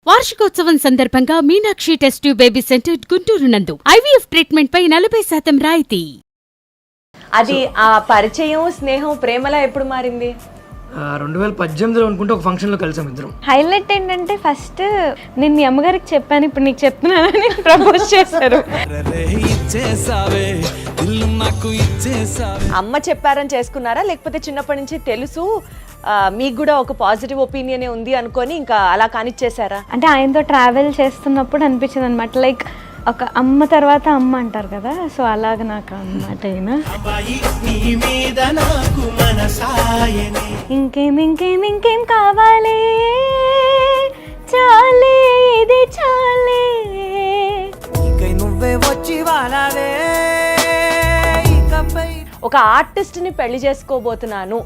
వార్షికోత్సవం సందర్భంగా Meenakshi test tube baby centre Guntur నందు ఐవీఎఫ్ ట్రీట్మెంట్ పై 40% రాయితీ. అది ఆ పరిచయం, స్నేహం, ప్రేమలా ఎప్పుడు మారింది? 2018లో అనుకుంటే ఒక ఫంక్షన్లో కలిసాం ఇద్దరం. హైలైట్ ఏంటంటే ఫస్ట్ నేను మీ అమ్మగారికి చెప్పాను, ఇప్పుడు నీకు చెప్తున్నానని ప్రపోజ్ చేశారు. అమ్మ చెప్పారని చేసుకున్నారా, లేకపోతే చిన్నప్పటి నుంచి తెలుసు మీకు కూడా ఒక పాజిటివ్ ఒపీనియన్ ఉంది అనుకొని ఇంకా అలా కానిచ్చేసారా? అంటే ఆయనతో ట్రావెల్ చేస్తున్నప్పుడు అనిపించింది అనమాట, లైక్ ఒక అమ్మ తర్వాత అమ్మ అంటారు కదా, సో అలాగ నాకు అన్నమాట. ఇంకేం కావాలి, చాలే ఇది చాలే. ఒక ఆర్టిస్ట్ ని పెళ్లి చేసుకోబోతున్నాను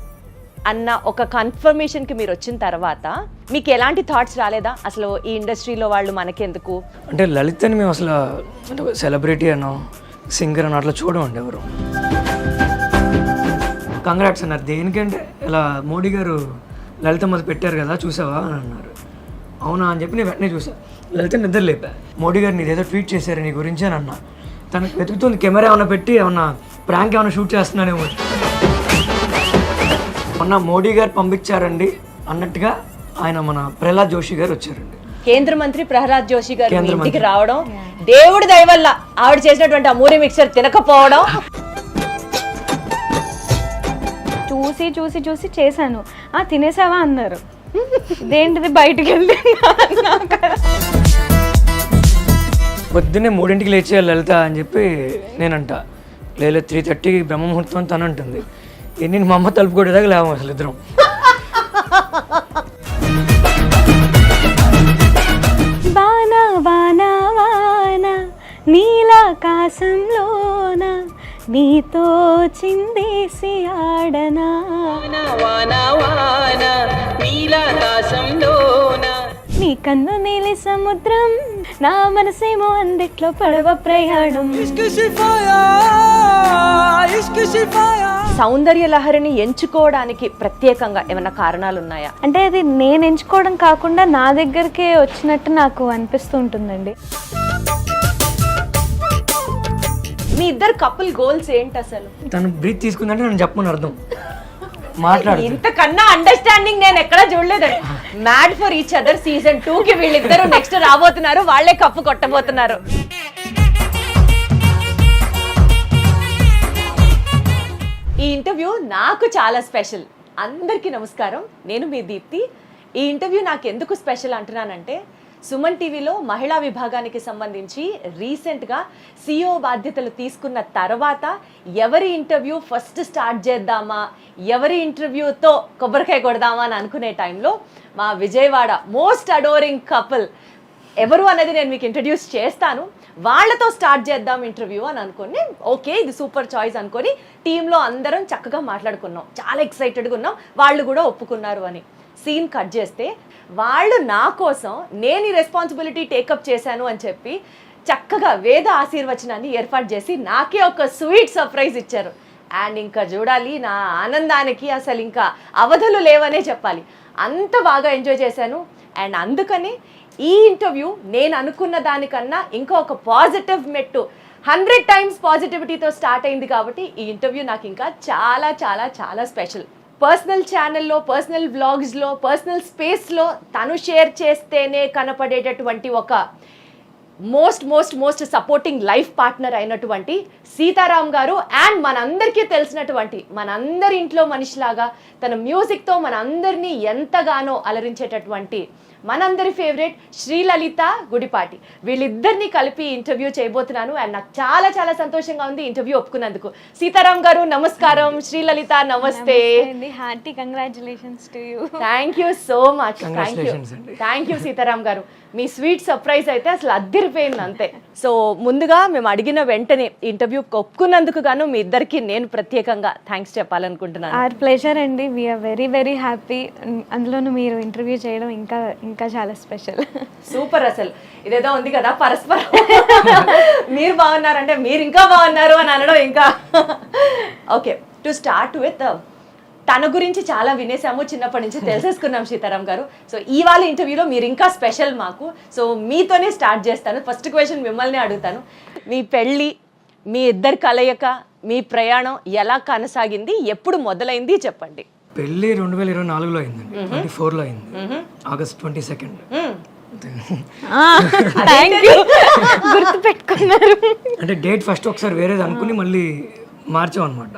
అన్న ఒక కన్ఫర్మేషన్ కి మీరు వచ్చిన తర్వాత మీకు ఎలాంటి థాట్స్ రాలేదా? అసలు ఈ ఇండస్ట్రీలో వాళ్ళు మనకెందుకు? అంటే లలితని మేము అసలు అంటే సెలబ్రిటీ అనో సింగర్ అనో అట్లా చూడమండి ఎవరు. కంగ్రాట్స్ అన్నారు. దేనికంటే ఇలా మోడీ గారు లలిత మొదలు పెట్టారు కదా చూసావా అని అన్నారు. అవునా అని చెప్పి నేను వెంటనే చూసా. లలిత నిద్ర లేపా. మోడీ గారు నీదేదో ట్వీట్ చేశారు నీ గురించి అని అన్నా. తనకు వెతుకుతుంది కెమెరా ఏమైనా పెట్టి ఏమన్నా ప్రాంక్ ఏమైనా షూట్ చేస్తున్నానేమో. మొన్న మోడీ గారు పంపించారండి అన్నట్టుగా ఆయన మన ప్రహ్లాద్ జోషి గారు వచ్చారండి. కేంద్ర మంత్రి ప్రహ్లాద్ జోషి గారు ఇంటికి రావడం, దేవుడి దయ వల్ల ఆవిడ చేసినటువంటి ఆ మూరి మిక్సర్ తినకపోవడం. చూసి చేశాను. తినేసావా అన్నారు. ఇదేంటిది బయటికి వెళ్ళి పొద్దున్నే 3ంటికి లేచేయాలి లలిత అని చెప్పి నేనంట. లేదు 3:30 బ్రహ్మముహూర్తం అని తను అంటుంది. నేను మా అమ్మ తలుపు కొట్టేదాకా లేవు అసలు ఇద్దరం. వానా వానా వానా నీలాకాశంలోన నీతో చిందేసి ఆడనా. నీ కన్ను నీలి సముద్రం, నా మనసేమో అందిట్లో పడవ ప్రయాణం. సౌందర్య లహరిని ఎంచుకోవడానికి ప్రత్యేకంగా ఏమైనా కారణాలు ఉన్నాయా? అంటే అది నేను ఎంచుకోవడం కాకుండా నా దగ్గరికే వచ్చినట్టు నాకు అనిపిస్తూ ఉంటుందండి. మీ ఇద్దరు కపుల్ గోల్స్ ఏంటి అసలు? తను బ్రీత్ తీసుకుందంటే నేను చెప్పమని అర్థం. మాట్లాడు. ఇంతకన్నా అండర్స్టాండింగ్ నేను ఎక్కడా చూడలేదండి. Mad for each other season 2 కి వీళ్ళిద్దరు నెక్స్ట్ రాబోతున్నారు, వాళ్లే కప్పు కొట్టబోతున్నారు. ఈ ఇంటర్వ్యూ నాకు చాలా స్పెషల్. అందరికీ నమస్కారం, నేను మీ దీప్తి. ఈ ఇంటర్వ్యూ నాకు ఎందుకు స్పెషల్ అంటున్నానంటే, సుమన్ టీవీలో మహిళా విభాగానికి సంబంధించి రీసెంట్గా CEO బాధ్యతలు తీసుకున్న తర్వాత ఎవరి ఇంటర్వ్యూ ఫస్ట్ స్టార్ట్ చేద్దామా, ఎవరి ఇంటర్వ్యూతో కొబ్బరికాయ కొడదామా అని అనుకునే టైంలో మా విజయవాడ మోస్ట్ అడోరింగ్ కపుల్ ఎవరు అనేది నేను మీకు ఇంట్రడ్యూస్ చేస్తాను. వాళ్ళతో స్టార్ట్ చేద్దాం ఇంటర్వ్యూ అని అనుకుని, ఓకే ఇది సూపర్ చాయిస్ అనుకొని టీంలో అందరం చక్కగా మాట్లాడుకున్నాం. చాలా ఎక్సైటెడ్గా ఉన్నాం, వాళ్ళు కూడా ఒప్పుకున్నారు అని. సీన్ కట్ చేస్తే వాళ్ళు నా కోసం నేను ఈ రెస్పాన్సిబిలిటీ టేకప్ చేశాను అని చెప్పి చక్కగా వేద ఆశీర్వచనాన్ని ఏర్పాటు చేసి నాకే ఒక స్వీట్ సర్ప్రైజ్ ఇచ్చారు. అండ్ ఇంకా చూడాలి, నా ఆనందానికి అసలు ఇంకా అవధులు లేవనే చెప్పాలి. అంత బాగా ఎంజాయ్ చేశాను. అండ్ అందుకని ఈ ఇంటర్వ్యూ నేను అనుకున్న దానికన్నా ఇంకా ఒక పాజిటివ్ మెట్టు 100 times పాజిటివిటీతో స్టార్ట్ అయింది. కాబట్టి ఈ ఇంటర్వ్యూ నాకు ఇంకా చాలా చాలా చాలా స్పెషల్. పర్సనల్ ఛానల్లో, పర్సనల్ వ్లాగ్స్లో, పర్సనల్ స్పేస్లో తను షేర్ చేస్తేనే కనపడేటటువంటి ఒక మోస్ట్ సపోర్టింగ్ లైఫ్ పార్ట్నర్ అయినటువంటి సీతారాం గారు, అండ్ మనందరికీ తెలిసినటువంటి మనందరి ఇంట్లో మనిషిలాగా తన మ్యూజిక్తో మనందరినీ ఎంతగానో అలరించేటటువంటి మనందరి ఫేవరెట్ శ్రీలలిత గుడిపాటి. వీళ్ళిద్దరిని కలిపి ఇంటర్వ్యూ చేయబోతున్నాను. అండ్ నాకు చాలా చాలా సంతోషంగా ఉంది ఇంటర్వ్యూ ఒప్పుకున్నందుకు. సీతారాం గారు నమస్కారం, శ్రీలలిత నమస్తే. Hearty congratulations to you. Thank you so much. Thank you Sitaram గారు. మీ స్వీట్ సర్ప్రైజ్ అయితే అసలు అద్దరిపోయింది అంతే. సో ముందుగా మేము అడిగిన వెంటనే ఇంటర్వ్యూ ఒప్పుకున్నందుకు గాను మీ ఇద్దరికి నేను ప్రత్యేకంగా థ్యాంక్స్ చెప్పాలనుకుంటున్నాను. ఆర్ ప్లెజర్ అండి, వీఆర్ వెరీ వెరీ హ్యాపీ. అందులోనూ మీరు ఇంటర్వ్యూ చేయడం ఇంకా చాలా స్పెషల్. సూపర్. అసలు ఇదేదో ఉంది కదా పరస్పరం, మీరు బాగున్నారంటే మీరు ఇంకా బాగున్నారు అని అనడం ఇంకా. ఓకే, టు స్టార్ట్ విత్ తన గురించి చాలా వినేసాము, చిన్నప్పటి నుంచి తెలిసేసుకున్నాం సీతారాం గారు. సో ఇవాళ ఇంటర్వ్యూలో మీరు ఇంకా స్పెషల్ మాకు. సో మీతోనే స్టార్ట్ చేస్తాను. ఫస్ట్ క్వశ్చన్ మిమ్మల్ని అడుగుతాను. మీ పెళ్ళి, మీ ఇద్దరి కలయిక, మీ ప్రయాణం ఎలా కొనసాగింది, ఎప్పుడు మొదలైంది చెప్పండి. పెళ్ళి 2024లో అయిందండి, 24లో అయింది, ఆగస్ట్ 22. గుర్తు పెట్టుకున్నారు. అంటే డేట్ ఫస్ట్ ఒకసారి వేరేది అనుకుని మళ్ళీ మార్చాం అనమాట.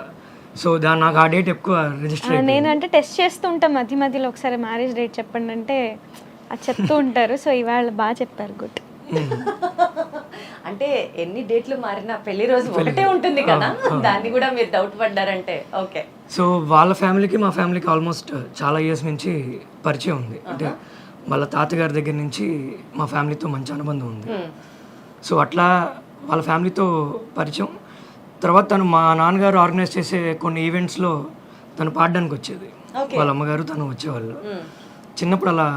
సో నాకు ఆ డేట్ ఎక్కువ రిజిస్టర్. నేను అంటే టెస్ట్ చేస్తూ ఉంటాం మధ్య మధ్యలో, ఒకసారి మ్యారేజ్ డేట్ చెప్పండి అంటే అది చెప్తూ ఉంటారు. సో ఇవాళ బాగా చెప్పారు, గుడ్. అంటే ఎన్ని డేట్లు మారినా పెళ్లి రోజు ఒకటే ఉంటుంది కదా, దాన్ని కూడా మీరు డౌట్ పడ్డారంటే ఓకే. సో వాళ్ళ ఫ్యామిలీకి మా ఫ్యామిలీకి ఆల్మోస్ట్ చాలా ఇయర్స్ నుంచి పరిచయం ఉంది. అంటే వాళ్ళ తాతగారి దగ్గర నుంచి మా ఫ్యామిలీతో మంచి అనుబంధం ఉంది. సో అట్లా వాళ్ళ ఫ్యామిలీతో పరిచయం. తర్వాత తను మా నాన్నగారు ఆర్గనైజ్ చేసే కొన్ని ఈవెంట్స్లో తను పాడడానికి వచ్చేది. వాళ్ళ అమ్మగారు తను వచ్చేవాళ్ళు. చిన్నప్పుడు అలా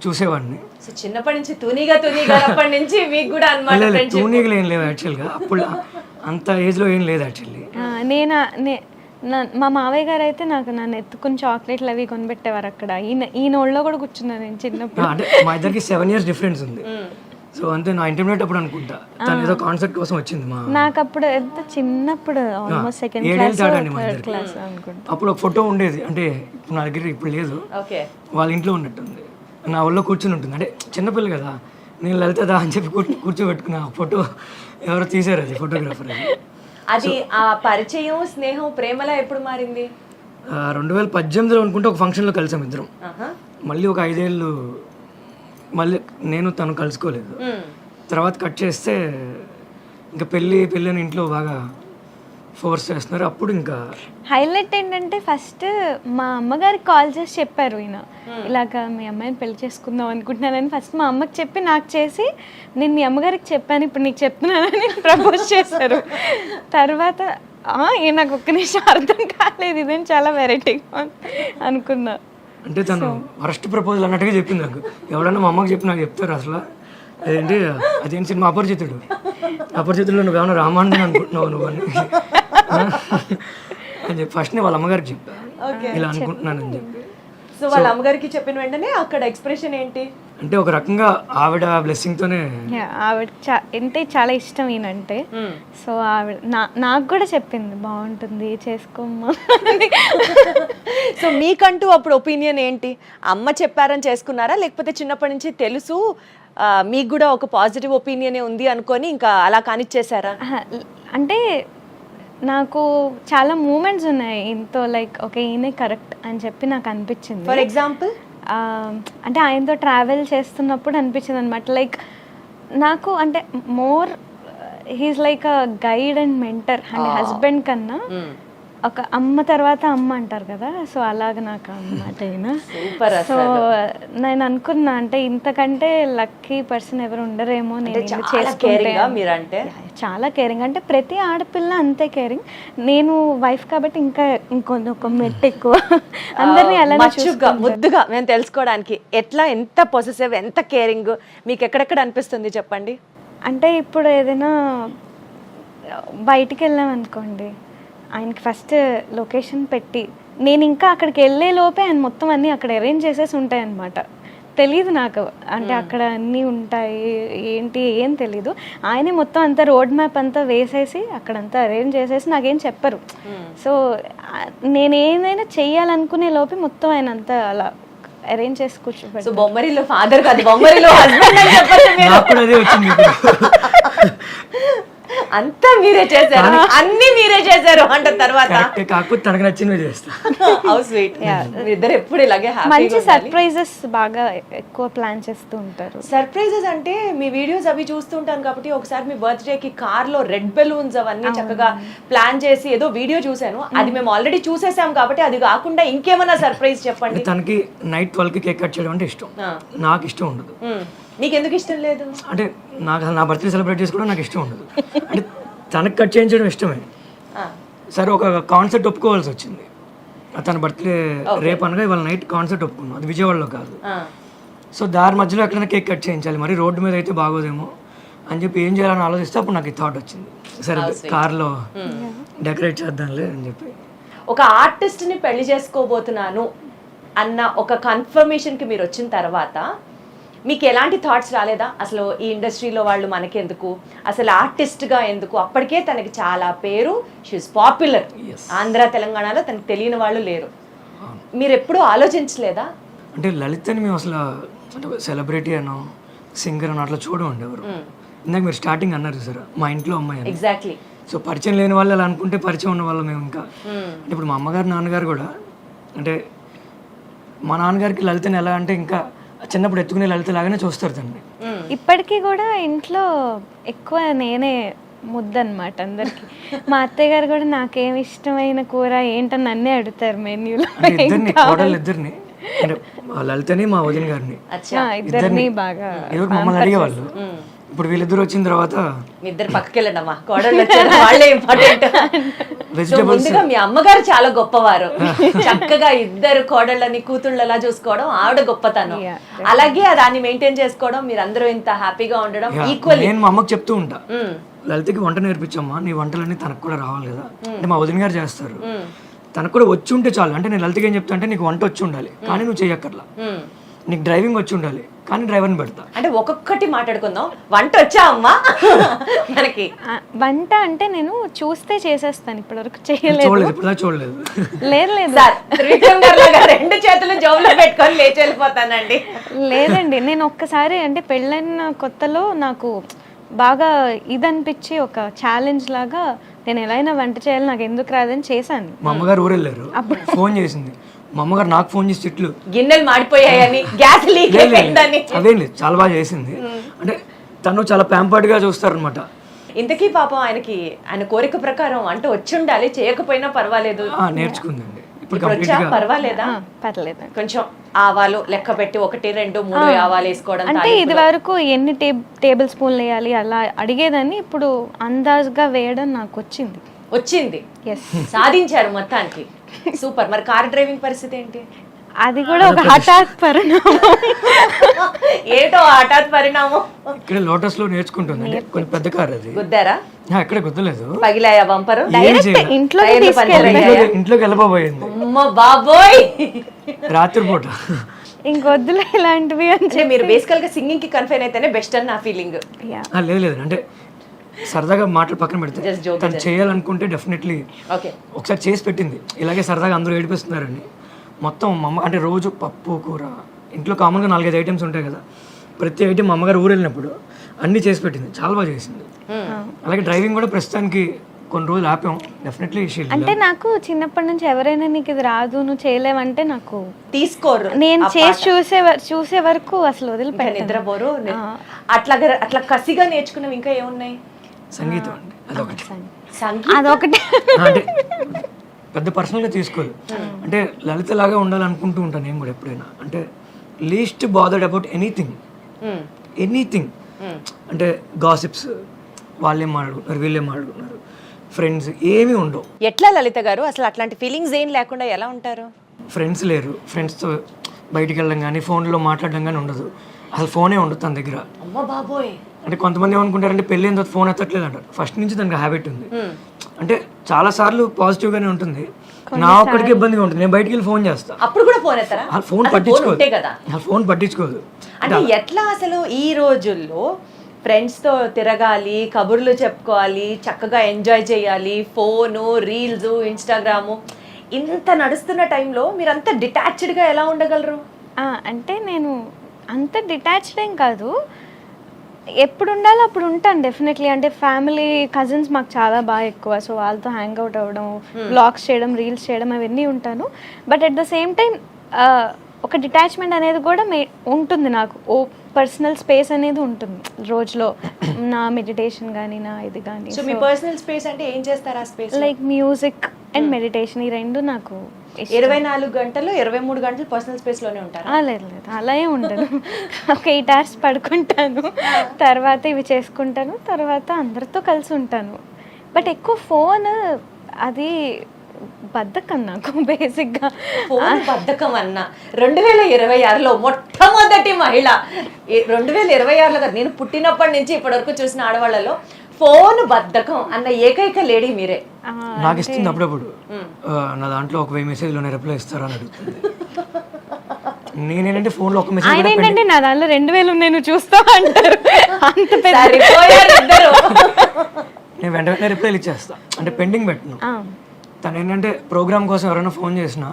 చూసేవాడిని. సో చిన్నప్పటి నుంచి తూనీగా అప్పటి నుంచి మీకు కూడా అన్నమాట. తూనీగలు ఏం లేవు యాక్చువల్గా, అప్పుడు అంత ఏజ్లో ఏం లేదు యాక్చువల్లీ. మా మావయ్య గారు అయితే నన్ను ఎత్తుకుని చాక్లెట్లు అవి కొనిపెట్టేవారు అక్కడ. ఈయన ఒళ్ళో కూడా కూర్చున్నాను నేను చిన్నప్పుడు. అంటే మా ఇద్దరికి 7 years డిఫరెన్స్ ఉంది. సో అంతే, నా ఇంటర్మీడియట్ అప్పుడు అనుకుంటా తను ఏదో కాన్సెప్ట్ కోసం వచ్చింది. నాకు అప్పుడు ఎంత చిన్నప్పుడు, ఆల్మోస్ట్ సెకండ్ క్లాస్ అనుకుంటా. అప్పుడు ఒక ఫోటో ఉండేది, అంటే ఇప్పుడు నా దగ్గర ఇప్పుడు లేదు, వాళ్ళ ఇంట్లో ఉన్నట్టుంది. నా ఒళ్ళో కూర్చుని ఉంటుంది. అంటే చిన్నపిల్ల కదా, నేను లలితదా అని చెప్పి కూర్చోబెట్టుకున్నా. ఫోటో ఎవరో తీసారు, అది ఫోటోగ్రాఫర్. అది ఆ పరిచయం, స్నేహం, ప్రేమలా ఎప్పుడు మారింది? 2018లో అనుకుంటే ఒక ఫంక్షన్లో కలిసాం ఇద్దరం. మళ్ళీ ఒక 5 ఏళ్ళు మళ్ళీ నేను తను కలుసుకోలేదు. తర్వాత కట్ చేస్తే ఇంకా పెళ్ళి అని ఇంట్లో బాగా ఫోర్స్ చేస్తున్నారు. అప్పుడు ఇంకా హైలైట్ ఏంటంటే ఫస్ట్ మా అమ్మగారికి కాల్ చేసి చెప్పారు, ఈయన ఇలాగా మీ అమ్మాయిని పెళ్లి చేసుకుందాం అనుకుంటున్నానని. ఫస్ట్ మా అమ్మకి చెప్పి నాకు చేసి, నేను మీ అమ్మగారికి చెప్పాను, ఇప్పుడు నీకు చెప్తున్నానని ప్రపోజ్ చేశారు. తర్వాత నాకు ఒక్క నిమిషం అర్థం కాలేదు, ఇదేం చాలా వెరైటీగా అనుకున్నా. అంటే తను ఫస్ట్ ప్రపోజల్ అన్నట్టుగా చెప్పింది నాకు. ఎవడన్నా మా అమ్మకి చెప్పి నాకు చెప్తారు అసలు. అదేంటి సినిమా అపరిచితుల్లో నువ్వు ఏమన్నా రామానుజన్ అనుకుంటున్నావు నువ్వు అని చెప్పి ఫస్ట్ వాళ్ళ అమ్మగారికి చెప్పా, ఇలా అనుకుంటున్నానని చెప్పి. సో వాళ్ళ అమ్మగారికి చెప్పిన వెంటనే అక్కడ ఎక్స్ప్రెషన్ ఏంటి? అంటే ఒక రకంగా ఆవిడ బ్లెస్సింగ్ తోనే. ఆవిడ అంటే చాలా ఇష్టం ఈయనంటే. సో ఆవిడ నాకు కూడా చెప్పింది, బాగుంటుంది చేసుకోమ్మా. సో మీకంటూ అప్పుడు ఒపీనియన్ ఏంటి? అమ్మ చెప్పారని చేసుకున్నారా, లేకపోతే చిన్నప్పటి నుంచి తెలుసు మీకు కూడా ఒక పాజిటివ్ ఒపీనియనే ఉంది అనుకొని ఇంకా అలా కానిచ్చేసారా? అంటే నాకు చాలా మూమెంట్స్ ఉన్నాయి ఇంతో, లైక్ ఓకే ఈయనే కరెక్ట్ అని చెప్పి నాకు అనిపించింది. ఫర్ ఎగ్జాంపుల్ అంటే ఆయనతో ట్రావెల్ చేస్తున్నప్పుడు అనిపించింది అనమాట. లైక్ నాకు అంటే more he's like a guide and mentor. అంటే హస్బెండ్ కన్నా ఒక అమ్మ తర్వాత అమ్మ అంటారు కదా, సో అలాగ నాకు అన్నమాట ఈయన. సో నేను అనుకున్నా, అంటే ఇంతకంటే లక్కీ పర్సన్ ఎవరు ఉండరేమో. నేను మీరంటే చాలా కేరింగ్, అంటే ప్రతి ఆడపిల్ల అంతే కేరింగ్. నేను వైఫ్ కాబట్టి ఇంకా ఇంకొక మెట్టు ఎక్కువ. అందరినీ అలా ముద్దుగా మేము తెలుసుకోవడానికి ఎట్లా, ఎంత పొసెసివ్, ఎంత కేరింగ్ మీకు ఎక్కడెక్కడ అనిపిస్తుంది చెప్పండి. అంటే ఇప్పుడు ఏదైనా బయటికి వెళ్ళాం అనుకోండి, ఆయనకి ఫస్ట్ లొకేషన్ పెట్టి, నేను ఇంకా అక్కడికి వెళ్ళే లోపే ఆయన మొత్తం అన్నీ అక్కడ అరేంజ్ చేసేసి ఉంటాయి అన్నమాట. తెలీదు నాకు, అంటే అక్కడ అన్నీ ఉంటాయి ఏంటి ఏం తెలీదు. ఆయనే మొత్తం అంతా రోడ్ మ్యాప్ అంతా వేసేసి అక్కడంతా అరేంజ్ చేసేసి నాకేం చెప్పరు. సో నేను ఏదైనా చెయ్యాలనుకునే లోపే మొత్తం ఆయన అంతా అలా అరేంజ్ చేసి కూర్చోబెట్టారు. బొమ్మరిలో ఫాదర్ కాదు, బొమ్మరిలో హస్బెండ్ అని చెప్పండి. అంతా మీరే చేశారు, అన్ని మీరే చేశారు అంటే తర్వాత కాకపోతే తనకు నచ్చినవి చేస్తా. How sweet. మీరిద్దరు ఎప్పుడు ఇలాగే మంచి సర్ప్రైజెస్ బాగా ఎక్కువ ప్లాన్ చేస్తూ ఉంటారు. సర్ప్రైజెస్ అంటే మీ వీడియోస్ అవి చూస్తుంటాను కాబట్టి, ఒకసారి మీ బర్త్డే కి కార్ లో రెడ్ బెలూన్స్ అవన్నీ చక్కగా ప్లాన్ చేసి ఏదో వీడియో చూసాను. అది మేము ఆల్రెడీ చూసేసాం కాబట్టి అది కాకుండా ఇంకేమైనా సర్ప్రైజ్ చెప్పండి. తనకి నైట్ 12కి కేక్ కట్ చేయడం అంటే ఇష్టం, నాకు ఇష్టం ఉండదు. నీకు ఎందుకు ఇష్టం లేదు? అంటే నాకు నా బర్త్డే సెలబ్రేట్ చేసుకోవడం నాకు ఇష్టం ఉండదు. అంటే తనకు కట్ చేయించడం ఇష్టమే. సరే ఒక కాన్సెప్ట్ ఒప్పుకోవాల్సి వచ్చింది. తన బర్త్డే రేపు అనగా ఇవాళ నైట్ కాన్సెప్ట్ ఒప్పుకున్నాం, అది విజయవాడలో కాదు. సో దారి మధ్యలో ఎక్కడైనా కేక్ కట్ చేయించాలి, మరి రోడ్డు మీద అయితే బాగోదేమో అని చెప్పి ఏం చేయాలని ఆలోచిస్తే అప్పుడు నాకు ఈ థాట్ వచ్చింది, సరే కార్లో డెకరేట్ చేద్దాంలే అని చెప్పి. ఒక ఆర్టిస్ట్ని పెళ్లి చేసుకోబోతున్నాను అన్న ఒక కన్ఫర్మేషన్కి మీరు వచ్చిన తర్వాత మీకు ఎలాంటి థాట్స్ రాలేదా? అసలు ఈ ఇండస్ట్రీలో వాళ్ళు మనకెందుకు, అసలు ఆర్టిస్ట్గా ఎందుకు? అప్పటికే తనకి చాలా పేరు, షీఈస్ పాపులర్. ఆంధ్ర తెలంగాణలో తనకు తెలియని వాళ్ళు లేరు. మీరు ఎప్పుడూ ఆలోచించలేదా? అంటే లలితని మేము అసలు అంటే సెలబ్రిటీ అనో సింగర్ అనో అట్లా చూడమండి ఎవరు. ఇందాక మీరు స్టార్టింగ్ అన్నారు సార్, మా ఇంట్లో అమ్మాయి అని. ఎగ్జాక్ట్లీ. సో పరిచయం లేని వాళ్ళు అలా అనుకుంటే పరిచయం ఉన్న వాళ్ళు మేము ఇంకా అంటే ఇప్పుడు మా అమ్మగారు నాన్నగారు కూడా అంటే మా నాన్నగారికి లలితని ఎలా అంటే ఇంకా చిన్నప్పుడు ఎత్తుకునే లలిత లాగానే చూస్తారు దాన్ని. ఇప్పటికీ కూడా ఇంట్లో ఎక్కువ నేనే ముద్దనమాట అందరికి. మా అత్తయ్య గారు కూడా నాకేం ఇష్టమైన కూర ఏంటని నన్నే అడుగుతారు మెన్యూలో. అంటే ఇద్దరిని కోడళ్ళు ఇద్దరిని అంటే మా లలితని మా వదిన గారిని ఇద్దరిని బాగా ఏదో మమ్మల్ని అడిగేవాళ్ళు. ఇప్పుడు వీళ్ళిద్దరు వచ్చిన తర్వాత మీ ఇద్దరు పక్కకి వెళ్ళండమ్మా, కోడళ్ళు వచ్చారు వాళ్ళే ఇంపార్టెంట్. వెజిటబుల్స్ ముందుగా మీ అమ్మగారు చాలా గొప్పవారు, చక్కగా ఇద్దరు కోడళ్ళని కూతుళ్ళలా చూసుకోవడం ఆవిడ గొప్పతనం. అలాగే దాన్ని మెయింటైన్ చేసుకోవడం, మీరందరూ ఇంత హ్యాపీగా ఉండడం ఈక్వల్లీ. నేను మా అమ్మకి చెప్తూ ఉంటా, లలితకి వంట నేర్పించమ్మా, నీ వంటలన్నీ తనకు కూడా రావాలి కదా అంటే మా వదిన గారు చేస్తారు, తనకు కూడా వచ్చి ఉంటే చాలు. అంటే నేను లలితకి ఏం చెప్తా అంటే నీకు వంట వచ్చి ఉండాలి కానీ నువ్వు చెయ్యక్కర్లా, నీకు డ్రైవింగ్ వచ్చి ఉండాలి కానీ డ్రైవర్ని పెడతా. అంటే ఒక్కొక్కటి మాట్లాడుకుందాం. వంట వచ్చా అమ్మా మనకి? వంట అంటే నేను చూస్తే చేసేస్తాను, ఇప్పటివరకు చేయలేదు. చూడలేదు, ఇప్పుడు చూడలేదు. లేదు లేదు సార్, త్రివిక్రమ్ గారు లాగా రెండు చేతులు జోబులో పెట్టుకొని లేచి వెళ్ళిపోతానండి. లేదండి, నేను ఒక్కసారి అంటే పెళ్ళైన కొత్తలో నాకు బాగా ఇది అనిపించి ఒక ఛాలెంజ్ లాగా నేను ఎలా అయినా వంట చేయాలి, నాకు ఎందుకు రాదని చేశాను. మా అమ్మగారు ఊరు వెళ్ళారు, ఫోన్ చేసింది. మా అమ్మగారు నాకు ఫోన్ చేసి తిట్లు, గిన్నెలు మాడిపోయాయని, గ్యాస్ లీక్ అయిపోయిందని. అదేం లేదు, చాలా బాగా చేసింది. అంటే తను చాలా ప్యాంపర్డ్ గా చూస్తారు అనమాట. ఇంతకీ పాపం ఆయనకి ఆయన కోరిక ప్రకారం వంట వచ్చి ఉండాలి, చేయకపోయినా పర్వాలేదు. నేర్చుకుందండి ఇప్పుడు ఇప్పుడు వచ్చా పర్వాలేదా? పర్లేదు. కొంచెం ఆవాలు లెక్క పెట్టి 1, 2, 3 ఆవాలు వేసుకోవడం. అంటే ఇది వరకు ఎన్ని టేబుల్ స్పూన్లు వేయాలి అలా అడిగేదాన్ని, ఇప్పుడు అందాజుగా వేయడం నాకు వచ్చింది. సాధించారు మొత్తానికి. సూపర్. మరి కార్ డ్రైవింగ్ పరిస్థితి ఏంటి? అది కూడా ఒక హఠాత్ పరిణామం. ఏటో హఠాత్ పరిణామం. ఇక్కడ లోటస్ లో నేర్చుకుంటుంది, అంటే కొంచెం పెద్ద కార్ అది. గుద్దారా? ఎక్కడ గుద్దలేదు, పగిలాయా బంపరు? ఇంట్లోకి వెళ్ళిపోయింది. అమ్మ బాబోయ్, రాత్రిపూట. ఇంకొద్దులే ఇలాంటివి అంటే మీరు బేసికల్ గా సింగింగ్ కి కన్ఫైన్ అయితేనే బెస్ట్ అని నా ఫీలింగ్. లేదు లేదు, అంటే సరదాగా మాటలు పక్కన పెడితే తను చేయాలనుకుంటే డెఫినెట్లీ ఒకసారి చేసి పెట్టింది. ఇలాగే సరదాగా అందరూ ఏడిపిస్తున్నారని మొత్తం అంటే రోజు పప్పు కూర ఇంట్లో కామన్గా 4-5 ఐటమ్స్ ఉంటాయి కదా, ప్రతి ఐటమ్ మా అమ్మగారు ఊరు వెళ్ళినప్పుడు అన్నీ చేసి పెట్టింది, చాలా బాగా చేసింది. అలాగే డ్రైవింగ్ కూడా ప్రస్తుతానికి కొన్ని రోజులు ఆపాం. డెఫినెట్లీ అంటే నాకు చిన్నప్పటి నుంచి ఎవరైనా నీకు ఇది రాదు నువ్వు చేయలేవంటే నాకు తీసుకోరు, నేను చేసి చూసే వరకు అసలు వదిలిపెట్టాను, నిద్రపోరు. అట్లా కసిగా నేర్చుకున్నవి ఇంకా ఏమున్నాయి? సంగీతం అండి, అదొకటి. అదొకటి అంటే పెద్ద పర్సనల్గా తీసుకోదు, అంటే లలిత లాగా ఉండాలనుకుంటూ ఉంటాను నేను కూడా ఎప్పుడైనా. అంటే లీస్ట్ బాదర్డ్ అబౌట్ ఎనీథింగ్. అంటే గాసిప్స్, వాళ్ళేం మాట్లాడుకుంటున్నారు వీళ్ళేం మాట్లాడుకుంటున్నారు, ఫ్రెండ్స్ ఏమీ ఉండవు. ఎట్లా లలిత గారు అసలు అట్లాంటి ఫీలింగ్స్ ఏం లేకుండా ఎలా ఉంటారు? ఫ్రెండ్స్ లేరు, ఫ్రెండ్స్తో బయటికి వెళ్ళడం కానీ ఫోన్లో మాట్లాడడం కానీ ఉండదు, అసలు ఫోనే ఉండదు తన దగ్గర. అమ్మ బాబోయ్. అంటే కొంతమంది ఏమనుకుంటారంటే పెళ్ళి అయిన తర్వాత ఫోన్ ఎత్తట్లేదు అంటారు. ఫస్ట్ నుంచి దానికి హ్యాబిట్ ఉంది. అంటే చాలా సార్లు పాజిటివ్గానే ఉంటుంది, నా ఒక్కడికి ఇబ్బందిగా ఉంటుంది. నేను బయటికి వెళ్ళి ఫోన్ చేస్తా, అప్పుడు కూడా ఫోన్ ఎత్తారా? ఫోన్ పట్టించుకోదు. అంటే ఎట్లా అసలు ఈ రోజుల్లో ఫ్రెండ్స్తో తిరగాలి, కబుర్లు చెప్పుకోవాలి, చక్కగా ఎంజాయ్ చేయాలి, ఫోను, రీల్స్, ఇన్స్టాగ్రాము ఇంత నడుస్తున్న టైంలో మీరంతా డిటాచ్డ్గా ఎలా ఉండగలరు? అంటే నేను అంత డిటాచ్డ్ ఏం కాదు, ఎప్పుడు ఉండాలో అప్పుడు ఉంటాను డెఫినెట్లీ. అంటే ఫ్యామిలీ కజిన్స్ మాకు చాలా బాగా ఎక్కువ, సో వాళ్ళతో హ్యాంగ్ అవుట్ అవ్వడం, బ్లాగ్స్ చేయడం, రీల్స్ చేయడం అవన్నీ ఉంటాను. But at the same time ఒక డిటాచ్మెంట్ అనేది కూడా ఉంటుంది నాకు. పర్సనల్ స్పేస్ అనేది ఉంటుంది రోజులో, నా మెడిటేషన్ కానీ నా ఇది కానీ. సో మీ పర్సనల్ స్పేస్ అంటే ఏం చేస్తారు ఆ space? Like music and meditation, ఈ రెండు నాకు 24 గంటలు 23 గంటలు పర్సనల్ స్పేస్ లోనే ఉంటారా? లేదు లేదు, అలా ఏం ఉండదు. ఒక 8 hours పడుకుంటాను, తర్వాత ఇవి చేసుకుంటాను, తర్వాత అందరితో కలిసి ఉంటాను. బట్ ఎక్కువ ఫోన్ అది బద్ధకం నాకు బేసిక్గా. ఫోన్ బద్ధకం అన్న 2026లో మొట్టమొదటి మహిళ, 2026లో కదా, నేను పుట్టినప్పటి నుంచి ఇప్పటి వరకు చూసిన ఆడవాళ్ళలో ఫోన్ బద్ధకం అన్న ఏకైక లేడీ మీరే. నాకు ఇస్తుంది అప్పుడప్పుడు. నా దాంట్లో ఒక 1000 మెసేజ్లోనే రిప్లై ఇస్తారా అని అడుగుతుంది. నేనేంటంటే ఫోన్లో ఒక మెసేజ్ ఆయన ఏంటంటే నా దాంట్లో 2000 ఉన్నాయి నువ్వు చూస్తావా అంటారు. అంత పెద్ద సరిపోయారు ఇద్దరు. నేను వెంటనే రిప్లైలు ఇచ్చేస్తా, అంటే పెండింగ్ పెట్టను. తను ఏంటంటే ప్రోగ్రామ్ కోసం ఎవరైనా ఫోన్ చేసినా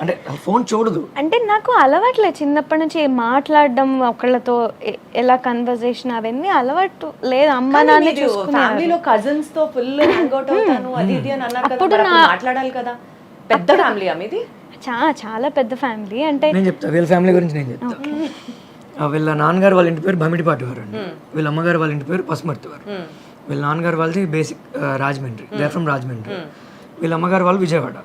అంటే ఫోన్ చూడదు. అంటే నాకు అలవాట్లే చిన్నప్పటి నుంచి మాట్లాడడం ఒకళ్ళతో ఎలా కన్వర్జేషన్ అవన్నీ అలవాటు లేదు. అమ్మ నాన్న చూసుకున్నారు. ఫ్యామిలీలో కజిన్స్ తో ఫుల్ హ్యాంగ్ అవుట్ అవుతాను అది ఇది అని అన్నారు కదా, మరి అప్పుడు మాట్లాడాలి కదా. పెద్ద ఫ్యామిలీ మీది? చాలా పెద్ద ఫ్యామిలీ. అంటే నేను చెప్తా వీళ్ళ ఫ్యామిలీ గురించి నేను చెప్తా. వీళ్ళ నాన్నగారు వాళ్ళ ఇంటి పేరు భమిడిపాటి వారు అండి. వీళ్ళ అమ్మగారు వాళ్ళ ఇంటి పేరు పసుమర్తి వారు. వీళ్ళ నాన్నగారు వాళ్ళది basic Rajahmundry, they from Rajahmundry. వీళ్ళ అమ్మగారు వాళ్ళు విజయవాడ.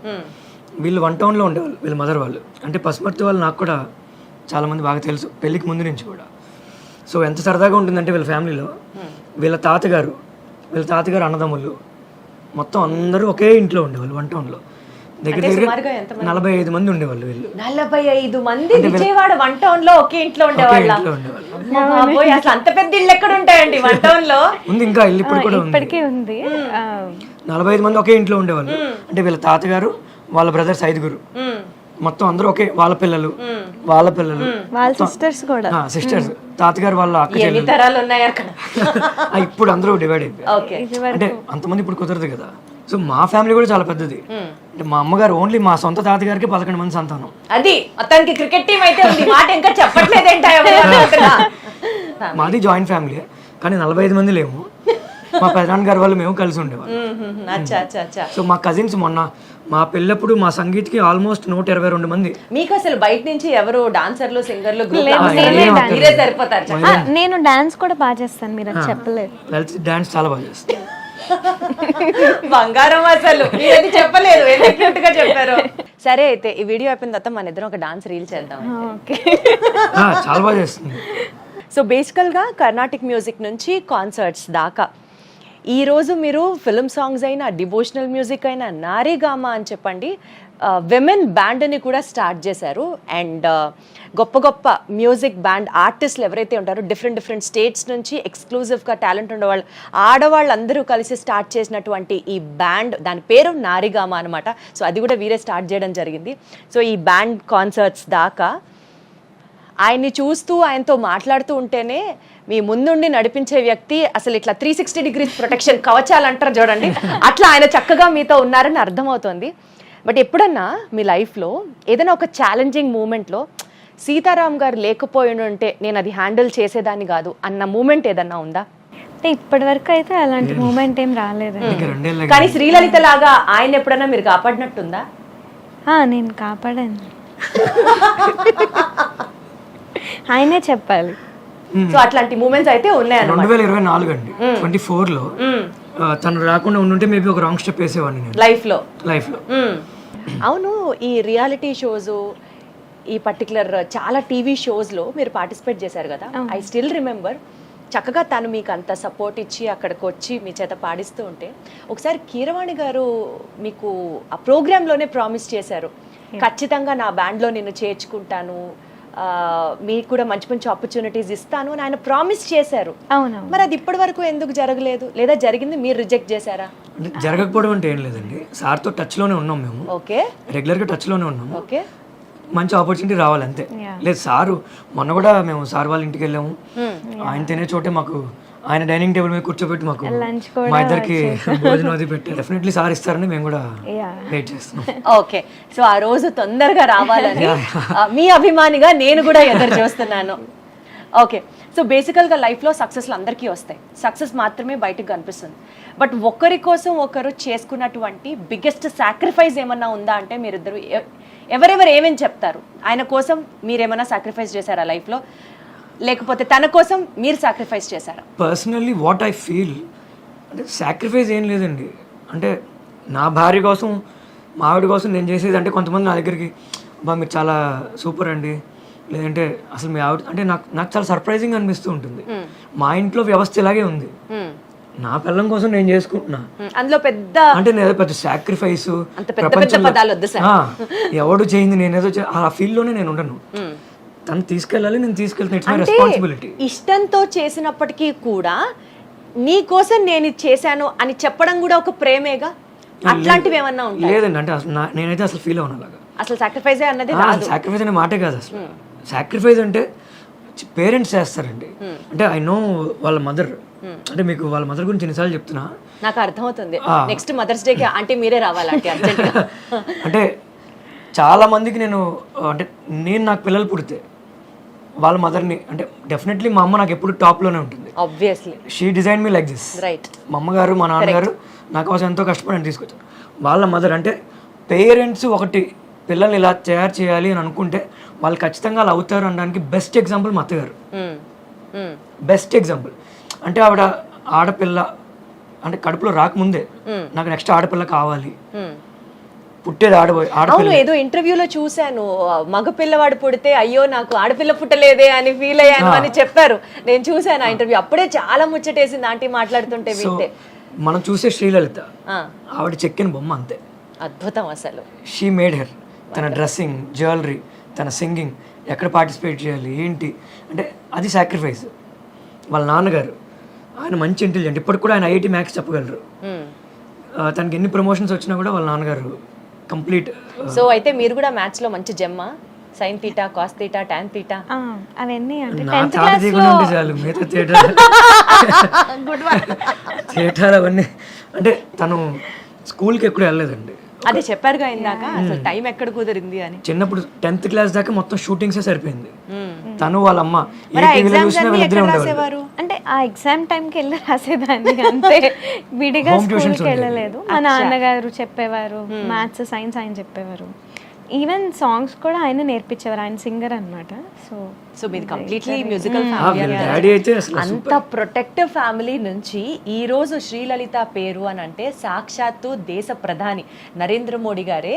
వీళ్ళు 1 టౌన్లో ఉండేవాళ్ళు వీళ్ళ మదర్ వాళ్ళు. అంటే పసుమర్తి వాళ్ళు నాకు కూడా చాలామంది బాగా తెలుసు పెళ్ళికి ముందు నుంచి కూడా. సో ఎంత సరదాగా ఉంటుందంటే వీళ్ళ ఫ్యామిలీలో వీళ్ళ తాతగారు అన్నదమ్ములు మొత్తం అందరూ ఒకే ఇంట్లో ఉండేవాళ్ళు 1 టౌన్లో. దగ్గర 45 మంది ఉండేవాళ్ళు వీళ్ళు. 45 మంది విజయవాడ 1 టౌన్ లో ఒకే ఇంట్లో ఉండేవాళ్ళు. అసలు అంత పెద్ద ఇల్లు ఎక్కడ ఉంటాయండి 1 టౌన్ లో? ఉంది, ఇంకా ఇల్లు ఇప్పుడు కూడా ఇప్పటికీ ఉంది. 45 మంది ఒకే ఇంట్లో ఉండేవాళ్ళు. అంటే వీళ్ళ తాతగారు వాళ్ళ బ్రదర్స్ 5గురు మొత్తం అందరూ ఒకే, వాళ్ళ పిల్లలు వాళ్ళ సిస్టర్స్ కూడా, సిస్టర్స్, తాతగారు వాళ్ళ అక్క ఎన్ని తరాలు ఉన్నాయి అక్కడ. ఇప్పుడు అందరూ డివైడ్ అయిపోయారు. అంటే అంతమంది ఇప్పుడు కుదరదు కదా. సో మా ఫ్యామిలీ కూడా చాలా పెద్దది. అంటే మా అమ్మగారు ఓన్లీ మా సొంత తాతగారికి 11 మంది సంతానం. అది మొత్తానికి క్రికెట్ టీం అయితే ఉంది, మాట ఇంకా చెప్పట్లేదేంట. మాది జాయింట్ ఫ్యామిలీ, కానీ 45 మంది లేము. మా పెదనాన్నగారు వాళ్ళు మేము కలిసి ఉండేవాళ్ళం. సో మా కజిన్స్ మొన్న మా పెళ్ళప్పుడు మా సంగీత్కి ఆల్మోస్ట్ 122 మంది. మీకు అసలు బయట నుంచి ఎవరు డాన్సర్లు సింగర్లు మీరే సరిపోతారు. నేను డాన్స్ కూడా బాగా చేస్తాను, మీరు అది చెప్పలేదు. డాన్స్ చాలా బాగా చేస్తాను. బంగారం అసలు మీరది చెప్పలేదు, క్యూట్ గా చెప్పారు. సరే అయితే ఈ వీడియో అయిపోయిన తర్వాత మన ఇద్దరం ఒక డాన్స్ రీల్ చేద్దాం. చాలా బాగా చేస్తుంది. సో బేసికల్గా కర్ణాటిక్ మ్యూజిక్ నుంచి కాన్సర్ట్స్ దాకా ఈరోజు మీరు ఫిల్మ్ సాంగ్స్ అయినా, డివోషనల్ మ్యూజిక్ అయినా, నారీగామా అని చెప్పండి విమెన్ బ్యాండ్ని కూడా స్టార్ట్ చేశారు. అండ్ గొప్ప గొప్ప మ్యూజిక్ బ్యాండ్ ఆర్టిస్టులు ఎవరైతే ఉంటారో డిఫరెంట్ స్టేట్స్ నుంచి ఎక్స్క్లూజివ్గా టాలెంట్ ఉండేవాళ్ళు ఆడవాళ్ళందరూ కలిసి స్టార్ట్ చేసినటువంటి ఈ బ్యాండ్, దాని పేరు నారీగామా అనమాట. సో అది కూడా వీరే స్టార్ట్ చేయడం జరిగింది. సో ఈ బ్యాండ్ కాన్సర్ట్స్ దాకా ఆయన్ని చూస్తూ ఆయనతో మాట్లాడుతూ ఉంటేనే మీ ముందుండి నడిపించే వ్యక్తి అసలు ఇట్లా 360 degrees ప్రొటెక్షన్ కవచాలు అంటారు చూడండి, అట్లా ఆయన చక్కగా మీతో ఉన్నారని అర్థమవుతుంది. బట్ ఎప్పుడన్నా మీ లైఫ్లో ఏదైనా ఒక ఛాలెంజింగ్ మూమెంట్లో సీతారాం గారు లేకపోయి ఉంటే నేను అది హ్యాండిల్ చేసేదాన్ని కాదు అన్న మూమెంట్ ఏదన్నా ఉందా? అంటే ఇప్పటి వరకు అయితే అలాంటి మూమెంట్ ఏం రాలేదు. కానీ శ్రీలలిత లాగా ఆయన ఎప్పుడన్నా మీరు కాపాడినట్టుందా? నేను కాపాడాను, ఆయనే చెప్పాలి. సో అట్లాంటి మూమెంట్స్ అయితే ఉన్నాయన్నమాట. 2024 అండి 24లో తను రాకుండా ఉండుంటే మేబీ ఒక రాంగ్ స్టెప్ వేసేవాడిని నేను లైఫ్ లో. అవును, ఈ రియాలిటీ షోస్, ఈ పర్టికులర్ చాలా టీవీ షోస్లో మీరు పార్టిసిపేట్ చేశారు కదా. ఐ స్టిల్ రిమెంబర్ చక్కగా తను మీకు అంత సపోర్ట్ ఇచ్చి అక్కడికి వచ్చి మీ చేత పాడిస్తూ ఉంటే ఒకసారి కీరవాణి గారు మీకు ఆ ప్రోగ్రాంలోనే ప్రామిస్ చేశారు, ఖచ్చితంగా నా బ్యాండ్లో నిన్ను చేర్చుకుంటాను, మీకు కూడా మంచి మంచి ఆపర్చునిటీస్ ఇస్తాను అని ఆయన ప్రామిస్ చేశారు. అవును, మరి అది ఇప్పటి వరకు ఎందుకు జరగలేదు, లేదా జరిగింది మీరు రిజెక్ట్ చేశారా? జరగకపోవడం అంటే ఏం లేదండి, సార్తో టచ్లోనే ఉన్నాం మేము. ఓకే, రెగ్యులర్గా టచ్లోనే ఉన్నాము. ఓకే, మంచి ఆపర్చునిటీ రావాలి అంతే. లేదు సారు మొన్న కూడా మేము సార్ వాళ్ళ ఇంటికి వెళ్ళాము, ఆయన తినే చోటే మాకు ఆయన డైనింగ్ టేబుల్ మీద కూర్చోబెట్టి మాకు మా ఇద్దరికి భోజనం అది పెట్టి డెఫినెట్లీ సార్ ఇస్తారని మేము కూడా వెయిట్ చేస్తున్నాం. ఓకే, సో ఆ రోజు తొందరగా రావాలని మీ అభిమానిగా నేను కూడా ఎదురు చూస్తున్నాను. ఓకే, సో బేసికల్గా లైఫ్లో సక్సెస్లు అందరికీ వస్తాయి, సక్సెస్ మాత్రమే బయటకు కనిపిస్తుంది. బట్ ఒకరి కోసం ఒకరు చేసుకున్నటువంటి బిగ్గెస్ట్ సాక్రిఫైస్ ఏమన్నా ఉందా అంటే మీరిద్దరు ఎవరెవరు ఏమేమి చెప్తారు? ఆయన కోసం మీరేమైనా సాక్రిఫైస్ చేశారా లైఫ్లో, లేకపోతే తన కోసం మీరు సాక్రిఫైస్ చేశారా? పర్సనల్లీ వాట్ ఐ ఫీల్ అంటే సాక్రిఫైస్ ఏం లేదండి. అంటే నా భార్య కోసం, మా ఆవిడ కోసం నేను చేసేది అంటే కొంతమంది నా దగ్గరికి బా మీరు చాలా సూపర్ అండి, లేదంటే అసలు మీ ఆవిడ అంటే నాకు చాలా సర్ప్రైజింగ్ అనిపిస్తూ ఉంటుంది. మా ఇంట్లో వ్యవస్థ ఇలాగే ఉంది, నా పిల్లం కోసం నేను చేసుకుంటున్నా, అందులో పెద్ద అంటే నేను పెద్ద సాక్రిఫైస్ ఎవడు చేయింది నేనేదో ఆ ఫీల్ లోనే నేను ఉండను. తను తీసుకెళ్ళాలి, నేను తీసుకెళ్తాను, ఇట్స్ మై రెస్పాన్సిబిలిటీ. ఇష్టంతో చేసినప్పటికీ కూడా నీ కోసం నేను ఇది చేశాను అని చెప్పడం కూడా ఒక ప్రేమేగా. అట్లాంటివి ఏమన్నా ఉంటాయి? లేదండి, అంటే అసలు నేనైతే అసలు ఫీల్ అవును అలాగా. అసలు సాక్రిఫైస్ అన్నది సాక్రిఫైస్ అనే మాటే కాదు అసలు. సాక్రిఫైస్ అంటే పేరెంట్స్ చేస్తారండి. అంటే ఐ నో వాళ్ళ మదర్, అంటే మీకు వాళ్ళ మదర్ గురించి ఎన్నిసార్లు చెప్తున్నా నాకు అర్థమవుతుంది. నెక్స్ట్ మదర్స్ డేకి అంటే మీరే రావాలంటే అర్జెంట్గా. అంటే చాలా మందికి అంటే నేను నాకు పిల్లలు పుడితే వాళ్ళ మదర్ని, అంటే డెఫినెట్లీ మా అమ్మ నాకు ఎప్పుడు టాప్లోనే ఉంటుంది. Obviously she design me like this. Right. మా అమ్మగారు మా నాన్నగారు నా కోసం ఎంతో కష్టపడి తీసుకొచ్చారు. వాళ్ళ మదర్ అంటే పేరెంట్స్ ఒకటి పిల్లల్ని ఇలా తయారు చేయాలి అని అనుకుంటే వాళ్ళు ఖచ్చితంగా అలా అవుతారు అనడానికి బెస్ట్ ఎగ్జాంపుల్ మా అత్తగారు. Best example. అంటే ఆవిడ ఆడపిల్ల అంటే కడుపులో రాకముందే నాకు నెక్స్ట్ ఆడపిల్ల కావాలి, పుట్టేది అవును, ఏదో ఇంటర్వ్యూలో చూశాను, మగ పిల్లవాడు పుడితే అయ్యో నాకు ఆడపిల్ల పుట్టలేదే అని ఫీల్ అయ్యాను అని చెప్పారు. నేను చూశాను ఆ ఇంటర్వ్యూ, అప్పుడే చాలా ముచ్చటేసింది ఆంటీ మాట్లాడుతుంటే వింటే. మనం చూసే శ్రీలలిత ఆవిడ చెక్కిన బొమ్మ అంతే. అద్భుతం అసలు. She made her. తన డ్రెస్సింగ్, జ్యువెలరీ, తన సింగింగ్, ఎక్కడ పార్టిసిపేట్ చేయాలి ఏంటి అంటే అది సాక్రిఫైస్. వాళ్ళ నాన్నగారు ఆయన మంచి ఇంటెలిజెంట్, ఇప్పటికి కూడా ఆయన ఐఐటి మ్యాథ్స్ చెప్పగలరు. తనకి ఎన్ని ప్రమోషన్స్ వచ్చినా కూడా వాళ్ళ నాన్నగారు కంప్లీట్. సో అయితే మీరు కూడా మ్యాథ్స్ లో మంచి జమ్మా? Sine theta, cos theta, tan theta అవన్నీ అంటే నా తాట తీయకుండా ఉంటే చాలు. మిగతా థియేటర్ అవన్నీ అంటే తను స్కూల్కి ఎక్కడ వెళ్ళలేదండి. అదే చెప్పారుగా ఇందాక, అసలు టైం ఎక్కడ కుదిరింది అని. చిన్నప్పుడు 10th క్లాస్ దాకా మొత్తం షూటింగ్సే సరిపోయింది. తను వాళ్ళ అమ్మ ఏ టీవీలో చూసినా వీళ్ళిద్దరే ఉండేవారు. అంటే ఆ ఎగ్జామ్ టైంకి వెళ్ళి రాసేదాన్ని అంతే, విడిగా స్కూల్కి వెళ్ళలేదు. మా నాన్నగారు చెప్పేవారు, మ్యాథ్స్ సైన్స్ ఆయన చెప్పేవారు. ఈవెన్ సాంగ్స్ కూడా ఆయన నేర్పించేవారు, ఆయన సింగర్ అనమాట. సో మీది కంప్లీట్లీ మ్యూజికల్ డాడీ అయితే అసలు అంత ప్రొటెక్టివ్ ఫ్యామిలీ నుంచి ఈ రోజు శ్రీలలిత పేరు అని అంటే సాక్షాత్తు దేశ ప్రధాని నరేంద్ర మోడీ గారే.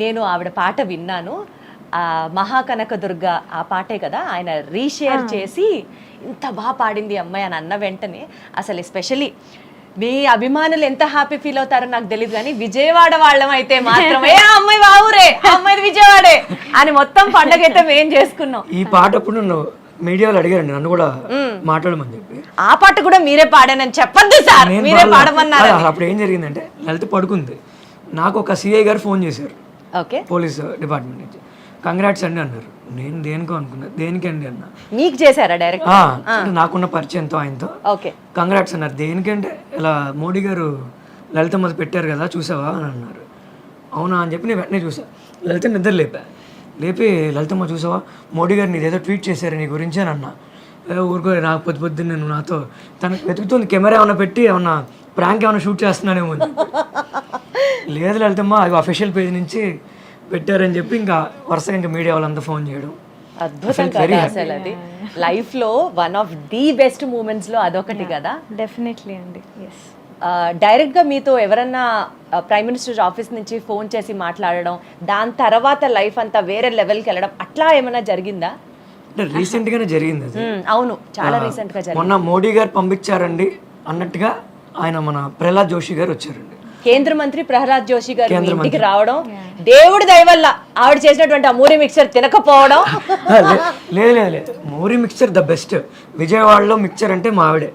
నేను ఆవిడ పాట విన్నాను, మహాకనకదుర్గ ఆ పాటే కదా, ఆయన రీషేర్ చేసి ఇంత బాగా పాడింది అమ్మాయి అని అన్న వెంటనే అసలు ఎస్పెషలీ మీ అభిమానులు ఎంత హ్యాపీ ఫీల్ అవుతారో నాకు తెలియదు, కానీ విజయవాడ వాళ్ళం అయితే మాత్రమే అమ్మాయి బావురే, అమ్మాయి విజయవాడే అని మొత్తం పండగ అయితే మేం చేసుకున్నాం. ఈ పాట అప్పుడు నన్ను మీడియాలో అడిగారండి, నన్ను కూడా మాట్లాడమని చెప్పి. ఆ పాట కూడా మీరే పాడానని చెప్పండి సార్, మీరే పాడమన్నారు. అప్పుడు ఏం జరిగిందంటే లలిత పడుకుంది, నాకు ఒక సిఐ గారు ఫోన్ చేశారు, ఓకే, పోలీస్ డిపార్ట్మెంట్ నుంచి. కంగ్రాట్స్ అండి అన్నారు. నేను దేనికో అనుకున్నా, దేనికండి అన్న. మీకు చేశారా డైరెక్ట్? నాకున్న పరిచయంతో ఆయనతో ఓకే కంగ్రాట్స్ అన్నారు. దేనికంటే ఇలా మోడీ గారు లలితమ్మది పెట్టారు కదా చూసావా అని అన్నారు. అవునా అని చెప్పి నేను వెంటనే చూసా. లలిత నిద్ర లేపి లలితమ్మ చూసావా మోడీ గారు నీదేదో ట్వీట్ చేశారు నీ గురించి అని అన్నా. ఊరుకో, నాకు పొద్దున్న నేను నాతో తనకు వెతుకుతుంది, కెమెరా ఏమైనా పెట్టి ఏమన్నా ప్రాంక్ ఏమైనా షూట్ చేస్తున్నానేమో. లేదు లలితమ్మ, అవి అఫీషియల్ పేజ్ నుంచి పెట్టారని చెప్పి ఇంకా వరుసగా ఇంకా మీడియా వాళ్ళంతా ఫోన్ చేయడం. అద్భుతం కదా అసలు. అది లైఫ్ లో one of the best moments లో అదొకటి కదా. డెఫినెట్లీ అండి. ఎస్. డైరెక్ట్ గా మీతో ఎవరన్నా ప్రైమ్ మినిస్టర్ ఆఫీస్ నుంచి ఫోన్ చేసి మాట్లాడడం, దాని తర్వాత లైఫ్ అంతా వేరే లెవెల్కి వెళ్ళడం అట్లా ఏమైనా జరిగిందా? అంటే రీసెంట్ గానే జరిగింది అది. అవును, చాలా రీసెంట్ గా జరిగింది. మొన్న మోడీ గారు పంపించారండి అన్నట్టుగా ఆయన మన ప్రహ్లాద్ జోషి గారు వచ్చారండి, కేంద్ర మంత్రి ప్రహ్లాద్ జోషి గారు ఇంటికి రావడం, దేవుడి దయ వల్ల ఆవిడ చేసినటువంటి ఆ మూరి మిక్చర్ తినకపోవడం. లేదు మూరి మిక్చర్ ద బెస్ట్. విజయవాడలో మిక్చర్ అంటే మా ఆవిడే.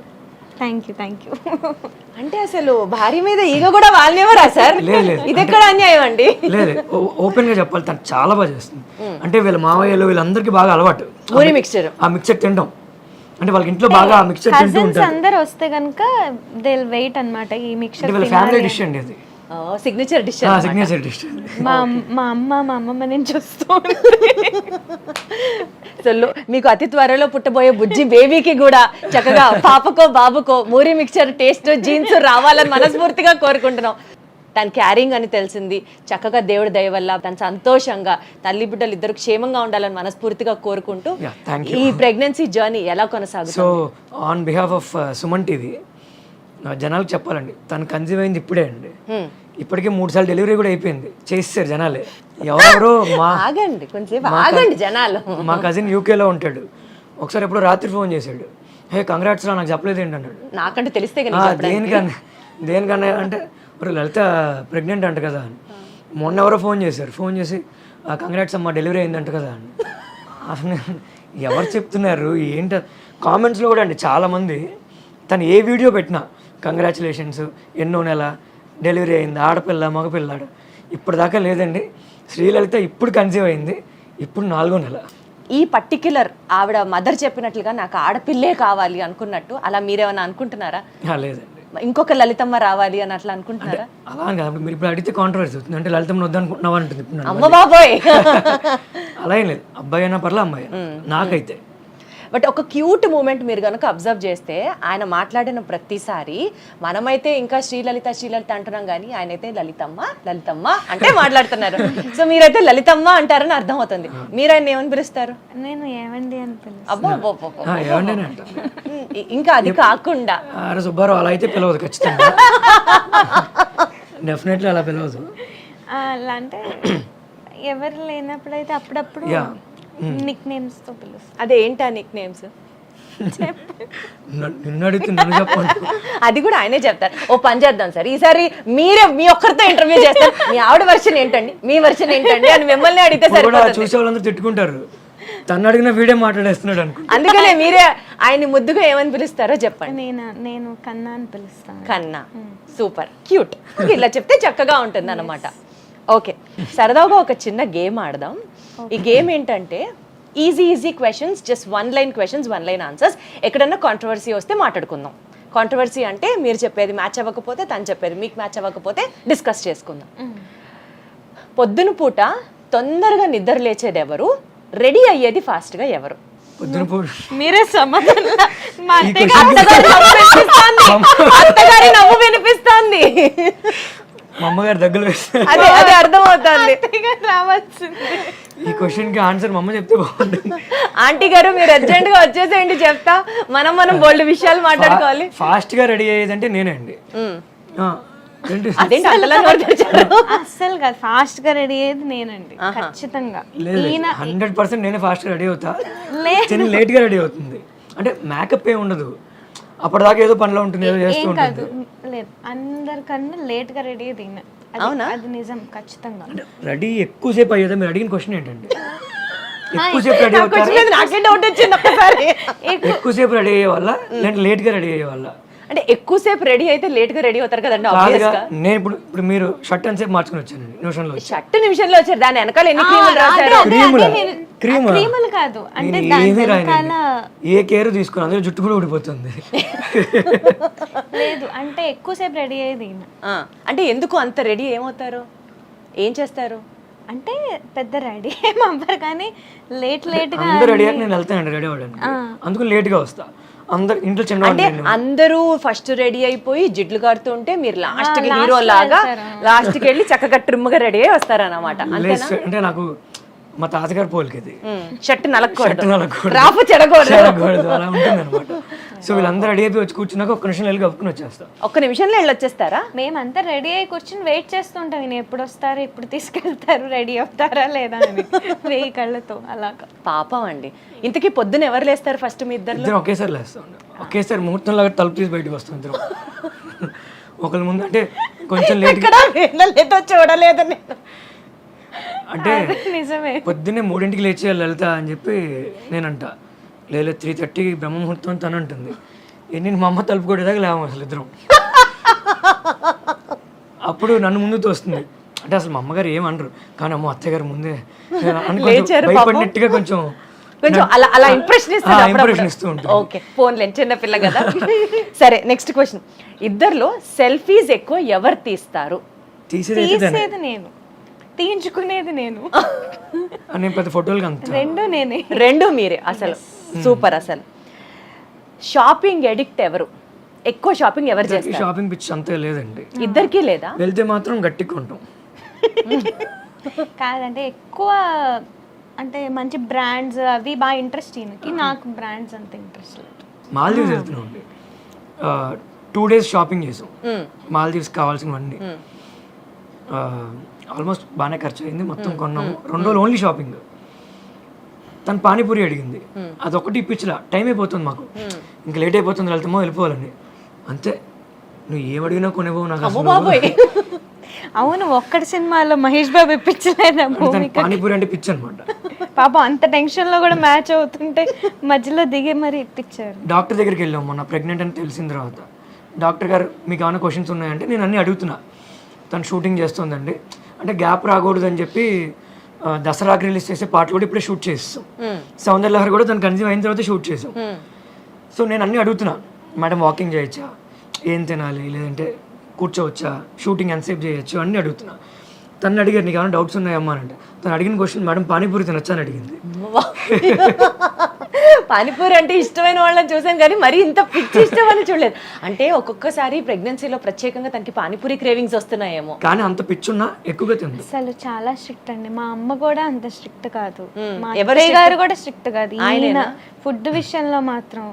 Thank you. అంటే అసలు భార్య మీద ఈగ కూడా వాళ్ళేవరా సార్? ఇది ఎక్కడ అన్యాయం అండి? లేదు, ఓపెన్ గా చెప్పాలి, తను చాలా బాగా చేస్తుంది. అంటే వీళ్ళ మావయ్యలు వీళ్ళందరికీ బాగా అలవాటు మూరి మిక్చర్, ఆ మిక్చర్ తినడం. అంటే వాళ్ళకి ఇంట్లో బాగా మిక్చర్ తింటూ ఉంటారు. అందరూ వస్తే గనుక దే విల్ వెయిట్ అన్నమాట ఈ మిక్చర్. వాళ్ళ ఫ్యామిలీ డిష్ అండి అది, సిగ్నేచర్ డిష్. Signature dish. మా అమ్మమ్మ నేను చూస్తూ మీకు అతి త్వరలో పుట్టబోయే బుజ్జి బేబీకి కూడా చక్కగా పాపకో బాబుకో మూరి మిక్చర్ టేస్ట్ జీన్స్ రావాలని మనస్ఫూర్తిగా కోరుకుంటున్నాం. తన క్యారింగ్ అని తెలిసింది, చక్కగా దేవుడి దయ వల్ల తను సంతోషంగా తల్లి బిడ్డలు ఇద్దరు క్షేమంగా ఉండాలని మనస్ఫూర్తిగా కోరుకుంటూ ఈ ప్రెగ్నెన్సీ జర్నీ ఎలా కొనసాగుతుంది? So on behalf of Suman TV జనాలకు చెప్పాలండి, తను కన్సీవ్ అయింది ఇప్పుడే అండి. ఇప్పటికే 3 సార్లు డెలివరీ కూడా అయిపోయింది, చేస్తారు జనాలే. ఎవరెవరో ఆగండి కొంచెం ఆగండి జనాలు. మా కజిన్ యూకేలో ఉంటాడు, ఒకసారి ఎప్పుడో రాత్రి ఫోన్ చేశాడు, హే కంగ్రాట్స్ రా నాకు చెప్పలేదు ఏంటి అన్నాడు. నాకంటే తెలిస్తే దేనికన్నా అంటే లలిత ప్రెగ్నెంట్ అంట కదా అని. మొన్న ఎవరో ఫోన్ చేసి కంగ్రాట్స్ అమ్మా డెలివరీ అయిందంట కదా అని. అసలు ఎవరు చెప్తున్నారు ఏంటి కామెంట్స్లో కూడా అండి చాలామంది తను ఏ వీడియో పెట్టినా కంగ్రాచులేషన్స్, ఎన్నో నెల, డెలివరీ అయింది, ఆడపిల్ల మగపిల్లాడు, ఇప్పటిదాకా లేదండి. శ్రీలలిత ఇప్పుడు కన్సీవ్ అయింది, ఇప్పుడు 4వ నెల. ఈ పర్టిక్యులర్ ఆవిడ మదర్ చెప్పినట్లుగా నాకు ఆడపిల్లే కావాలి అనుకున్నట్టు అలా మీరేమైనా అనుకుంటున్నారా? లేదండి, ఇంకొక లలితమ్మ రావాలి అని అట్లా అనుకుంటున్నారా? అలా అని కాదు. మీరు ఇప్పుడు అడిగితే కాంట్రవర్సీ అవుతుంది, అంటే లలితమ్మని వద్దనుకుంటున్నావా అంటుంది ఇప్పుడు నన్ను. అమ్మ బాబోయ్. అలా ఏం లేదు, అబ్బాయి అయినా పర్లే అమ్మాయి నాకైతే. బట్ ఒక క్యూట్ మూమెంట్ మీరు కనుక అబ్జర్వ్ చేస్తే ఆయన మాట్లాడిన ప్రతిసారి మనమైతే ఇంకా శ్రీలలిత శ్రీలలిత అంటున్నాం కానీ ఆయన అయితే లలితమ్మ లలితమ్మ అంటే మాట్లాడుతున్నారు. సో మీరైతే లలితమ్మ అంటారని అర్థం అవుతుంది. మీరు ఆయన ఏమని పిలుస్తారు? నేను ఏమండి అని పిలుస్తాను. అబ్బో ఏమండి అంటారు. ఇంకా అది కాకుండా అరే సుబ్బారావు అలా అయితే పిలవదు ఖచ్చితంగా, డెఫినెట్లీ అలా పిలవదు. అలా అంటే ఎవరు లేనప్పుడైతే అప్పుడప్పుడు నిక్ నేమ్స్ తో పిలుస్తాను. అదే ఏంటా నిక్ నేమ్స్? నిన్ను అడిగితే నన్ను చెప్పండి. అది కూడా ఆయనే చెప్తారు. ఓ పని చేద్దాం సార్, ఈసారి మీరే మీ ఒక్కరితో ఇంటర్వ్యూ చేస్తారు. మీ ఆవిడ వర్షన్ ఏంటండి, మీ వర్షన్ ఏంటండి అని మిమ్మల్ని అడిగితే సరిపోతుంది. చూసే వాళ్ళందరూ తిట్టుకుంటారు, తను అడిగిన వీడియో మాట్లాడేస్తున్నాడు అనుకో. అందుకనే మీరే ఆయన్ని ముద్దుగా ఏమని పిలుస్తారో చెప్పండి. నేను కన్నా అని పిలుస్తాను. కన్నా, సూపర్ క్యూట్. ఇలా చెప్తే చక్కగా ఉంటుంది అన్నమాట. ఓకే, సరదాగా ఒక చిన్న గేమ్ ఆడదాం. ఈ గేమ్ ఏంటంటే easy questions, just 1 line questions, 1 line answers. ఎక్కడన్నా కాంట్రవర్సీ వస్తే మాట్లాడుకుందాం. కాంట్రవర్సీ అంటే మీరు చెప్పేది మ్యాచ్ అవ్వకపోతే, తను చెప్పేది మీకు మ్యాచ్ అవ్వకపోతే డిస్కస్ చేసుకుందాం. పొద్దున పూట తొందరగా నిద్ర లేచేది ఎవరు, రెడీ అయ్యేది ఫాస్ట్గా ఎవరు? పొద్దున పూట మీరే సమాధానం. అత్తగారి నవ్వు వినిపిస్తోంది. మా అమ్మగారు దగ్గర వేస్తే అదే అదే అర్థమవుతుంది. రావచ్చు. ఈ క్వశ్చన్ కి ఆన్సర్ మా అమ్మ చెప్తే బాగుంటుంది. ఆంటీ గారు మీరు అర్జెంట్ గా వచ్చేసేయండి, చెప్తా. మనం బోల్డ్ విషయాలు మాట్లాడుకోవాలి. ఫాస్ట్ గా రెడీ అయ్యేదంటే నేనండి. అదేంటి అంతలా నోరు తెరిచారు? అస్సలు కాదు, ఫాస్ట్ గా రెడీ అయ్యేది నేనండి ఖచ్చితంగా. 100% నేనే ఫాస్ట్ గా రెడీ అవుతా, చిన్న లేట్ గా రెడీ అవుతుంది. అంటే మేకప్ ఏ ఉండదు, అప్పటిదాకా ఏదో పనిలో ఉంటుంది, ఏదో చేస్తూ ఉంటుంది. లేదు, అందరికన్నా లేట్ గా రెడీ అయ్యేది ఈయన. అవునా? అది నిజం ఖచ్చితంగా. రెడీ ఎక్కువసేపు అయ్యేదా? మీరు అడిగిన క్వశ్చన్ ఏంటండి? ఎక్కువసేపు రెడీ అవుతారు, నాకే డౌట్ వచ్చింది ఒక్కసారి. ఎక్కువసేపు రెడీ అయ్యే వాళ్ళ లేదంటే లేట్ గా రెడీ అయ్యే వాళ్ళ? అంటే ఎక్కువసేపు రెడీ అయితే లేట్ గా రెడీ అవుతారు కదండి. నేను ఇప్పుడు మీరు షర్ట్ అని సేపు మార్చుకుని వచ్చానండి, నిమిషంలో షర్ట్ నిమిషంలో వచ్చారు. దాని వెనకాల ఎన్ని క్రీములు రాశారు? క్రీములు కాదు అంటే ఏమీ రాయనండి, ఏ కేర్ తీసుకుని అందులో జుట్టు కూడా ఊడిపోతుంది. లేదు అంటే ఎక్కువసేపు రెడీ అయ్యేది ఈయన. అంటే ఎందుకు అంత రెడీ ఏమవుతారు, ఏం చేస్తారు? అంటే పెద్ద రెడీ ఏం అవ్వరు కానీ లేట్ గా అందరూ రెడీ అయ్యాక నేను వెళ్తానండి రెడీ అవ్వడానికి, అందుకు లేట్ గా వస్తా. అందరు ఇంట్లో చిన్న అంటే అందరూ ఫస్ట్ రెడీ అయిపోయి జిడ్లు కారుతూ ఉంటే మీరు లాస్ట్ కి హీరో లాగా లాస్ట్ కి వెళ్ళి చక్కగా ట్రిమ్ గా రెడీ అయ్యి వస్తారన్నమాట. అంటే నాకు మా తాతగారు పోలికేది, షర్ట్ నలకూడదు, రాపు చెడకూడదు అలా ఉంటుంది అనమాట. సో వీళ్ళందరూ రెడీ అయిపోయి వచ్చి కూర్చున్నాక ఒక్క నిమిషం వెళ్ళి కప్పుకుని వచ్చేస్తా. ఒక్క నిమిషంలో వెళ్ళి వచ్చేస్తారా? మేమంతా రెడీ అయ్యి కూర్చుని వెయిట్ చేస్తుంటాం, ఈయన ఎప్పుడు వస్తారు, ఎప్పుడు తీసుకెళ్తారు, రెడీ అవుతారా లేదా అని 1000 కళ్ళతో అలాగా. పాపం అండి. ఇంతకీ పొద్దున ఎవరు లేస్తారు ఫస్ట్? మీ ఇద్దరు ఒకేసారి లేస్తాం, ఒకేసారి ముహూర్తం లాగా తలుపు తీసి బయటకు వస్తాం ఇద్దరు. ఒకళ్ళ ముందు అంటే కొంచెం లేట్ చూడలేదు అంటే నిజమే. పొద్దున్నే 3ంటికి లేచి లలిత అని చెప్పి నేనంట, లేదు 3:30 బ్రహ్మముహూర్తం అని తను అంటుంది. నేను మా అమ్మ తలుపు కొట్టేదాకా లేవం అసలు ఇద్దరం. అప్పుడు నన్ను ముందు తోస్తుంది. అంటే అసలు మా అమ్మగారు ఏమనరు కానీ అమ్మ అత్తయ్య గారు ముందే భయపడినట్టుగా కొంచెం అలా ఇంప్రెషన్ ఇస్తూ ఉంటారు. ఓకే, ఫోన్లే చిన్న పిల్ల కదా. సరే, నెక్స్ట్ క్వశ్చన్. ఇద్దర్లో సెల్ఫీస్ ఎక్కువ ఎవరు తీస్తారు? తీసేది నేను, తీయించుకునేది నేను. పెద్ద ఫోటోలు అంత రెండు మీరే. అసలు సూపర్. అసలు షాపింగ్ ఎడిక్ట్ ఎవరు? ఎక్కువ షాపింగ్ ఎవరు చేస్తారు? షాపింగ్ పిచ్చి అంతే లేదండి, ఇద్దరికి లేదా? వెళ్తే మాత్రం గట్టిగా కొంటాం. కాదంటే ఎక్కువ అంటే మంచి బ్రాండ్స్ అవి బాగా ఇంట్రెస్ట్ ఈయనకి, నాకు బ్రాండ్స్ అంత ఇంట్రెస్ట్ లేదు. మాల్దీవ్స్ వెళ్తున్నాం అండి, 2 days షాపింగ్ చేసాం. మాల్దీవ్స్ కావాల్సినవన్నీ ఆల్మోస్ట్ బాగానే ఖర్చు అయింది, మొత్తం కొన్నాము. 2 రోజులు ఓన్లీ షాపింగ్. తను పానీపూరి అడిగింది, అదొకటి ఇప్పించలా, టైం అయిపోతుంది మాకు, ఇంకా లేట్ అయిపోతుంది, వెళ్తామో వెళ్ళిపోవాలని. అంతే, నువ్వు ఏమడిగినా కొనేవో నాకు. అవును, ఒక్కటి సినిమాలో మహేష్ బాబు ఇప్పించలేదా తనకి భూమిక? పానీపూరి అంటే పిచ్చి అనమాట. పాపం అంత టెన్షన్ లో కూడా మ్యాచ్ అవుతుంటే మధ్యలో దిగి మరి ఇప్పించారు. డాక్టర్ దగ్గరికి వెళ్ళాం మొన్న ప్రెగ్నెంట్ అని తెలిసిన తర్వాత. డాక్టర్ గారు మీకు ఏమైనా క్వశ్చన్స్ ఉన్నాయంటే నేను అన్నీ అడుగుతున్నా. తను షూటింగ్ చేస్తుందండి అంటే గ్యాప్ రాకూడదు అని చెప్పి దసరాకి రిలీజ్ చేసే పాటలు కూడా ఇప్పుడే షూట్ చేస్తాం. సౌందర్యలహరి కూడా తను కన్సీవ్ అయిన తర్వాత షూట్ చేసాం. సో నేను అన్నీ అడుగుతున్నా, మేడం వాకింగ్ చేయొచ్చా, ఏం తినాలి, లేదంటే కూర్చోవచ్చా, షూటింగ్ ఎంతసేపు చేయొచ్చు అన్నీ అడుగుతున్నా. తను అడిగారు నీకు ఏమైనా డౌట్స్ ఉన్నాయమ్మా అని అంటే తను అడిగిన క్వశ్చన్ మేడం పానీపూరి తినొచ్చా అని అడిగింది. పానీపూరి అంటే ఇష్టమైన వాళ్ళని చూసాను కానీ మరి ఇంత పిచ్చి ఇష్టం అని చూడలేదు. అంటే ఒక్కొక్కసారి ప్రెగ్నెన్సీలో ప్రత్యేకంగా తనకి పానీపూరి క్రేవింగ్స్ వస్తున్నాయేమో. కానీ అంత పిచ్చున్నా ఎక్కువగా తింది. అసలు చాలా స్ట్రిక్ట్ అండి. మా అమ్మ కూడా అంత స్ట్రిక్ట్ కాదు, మా ఎవరు అత్తయ్య గారు కూడా స్ట్రిక్ట్ కాదు. ఈయన ఆయనేనా? ఫుడ్ విషయంలో మాత్రం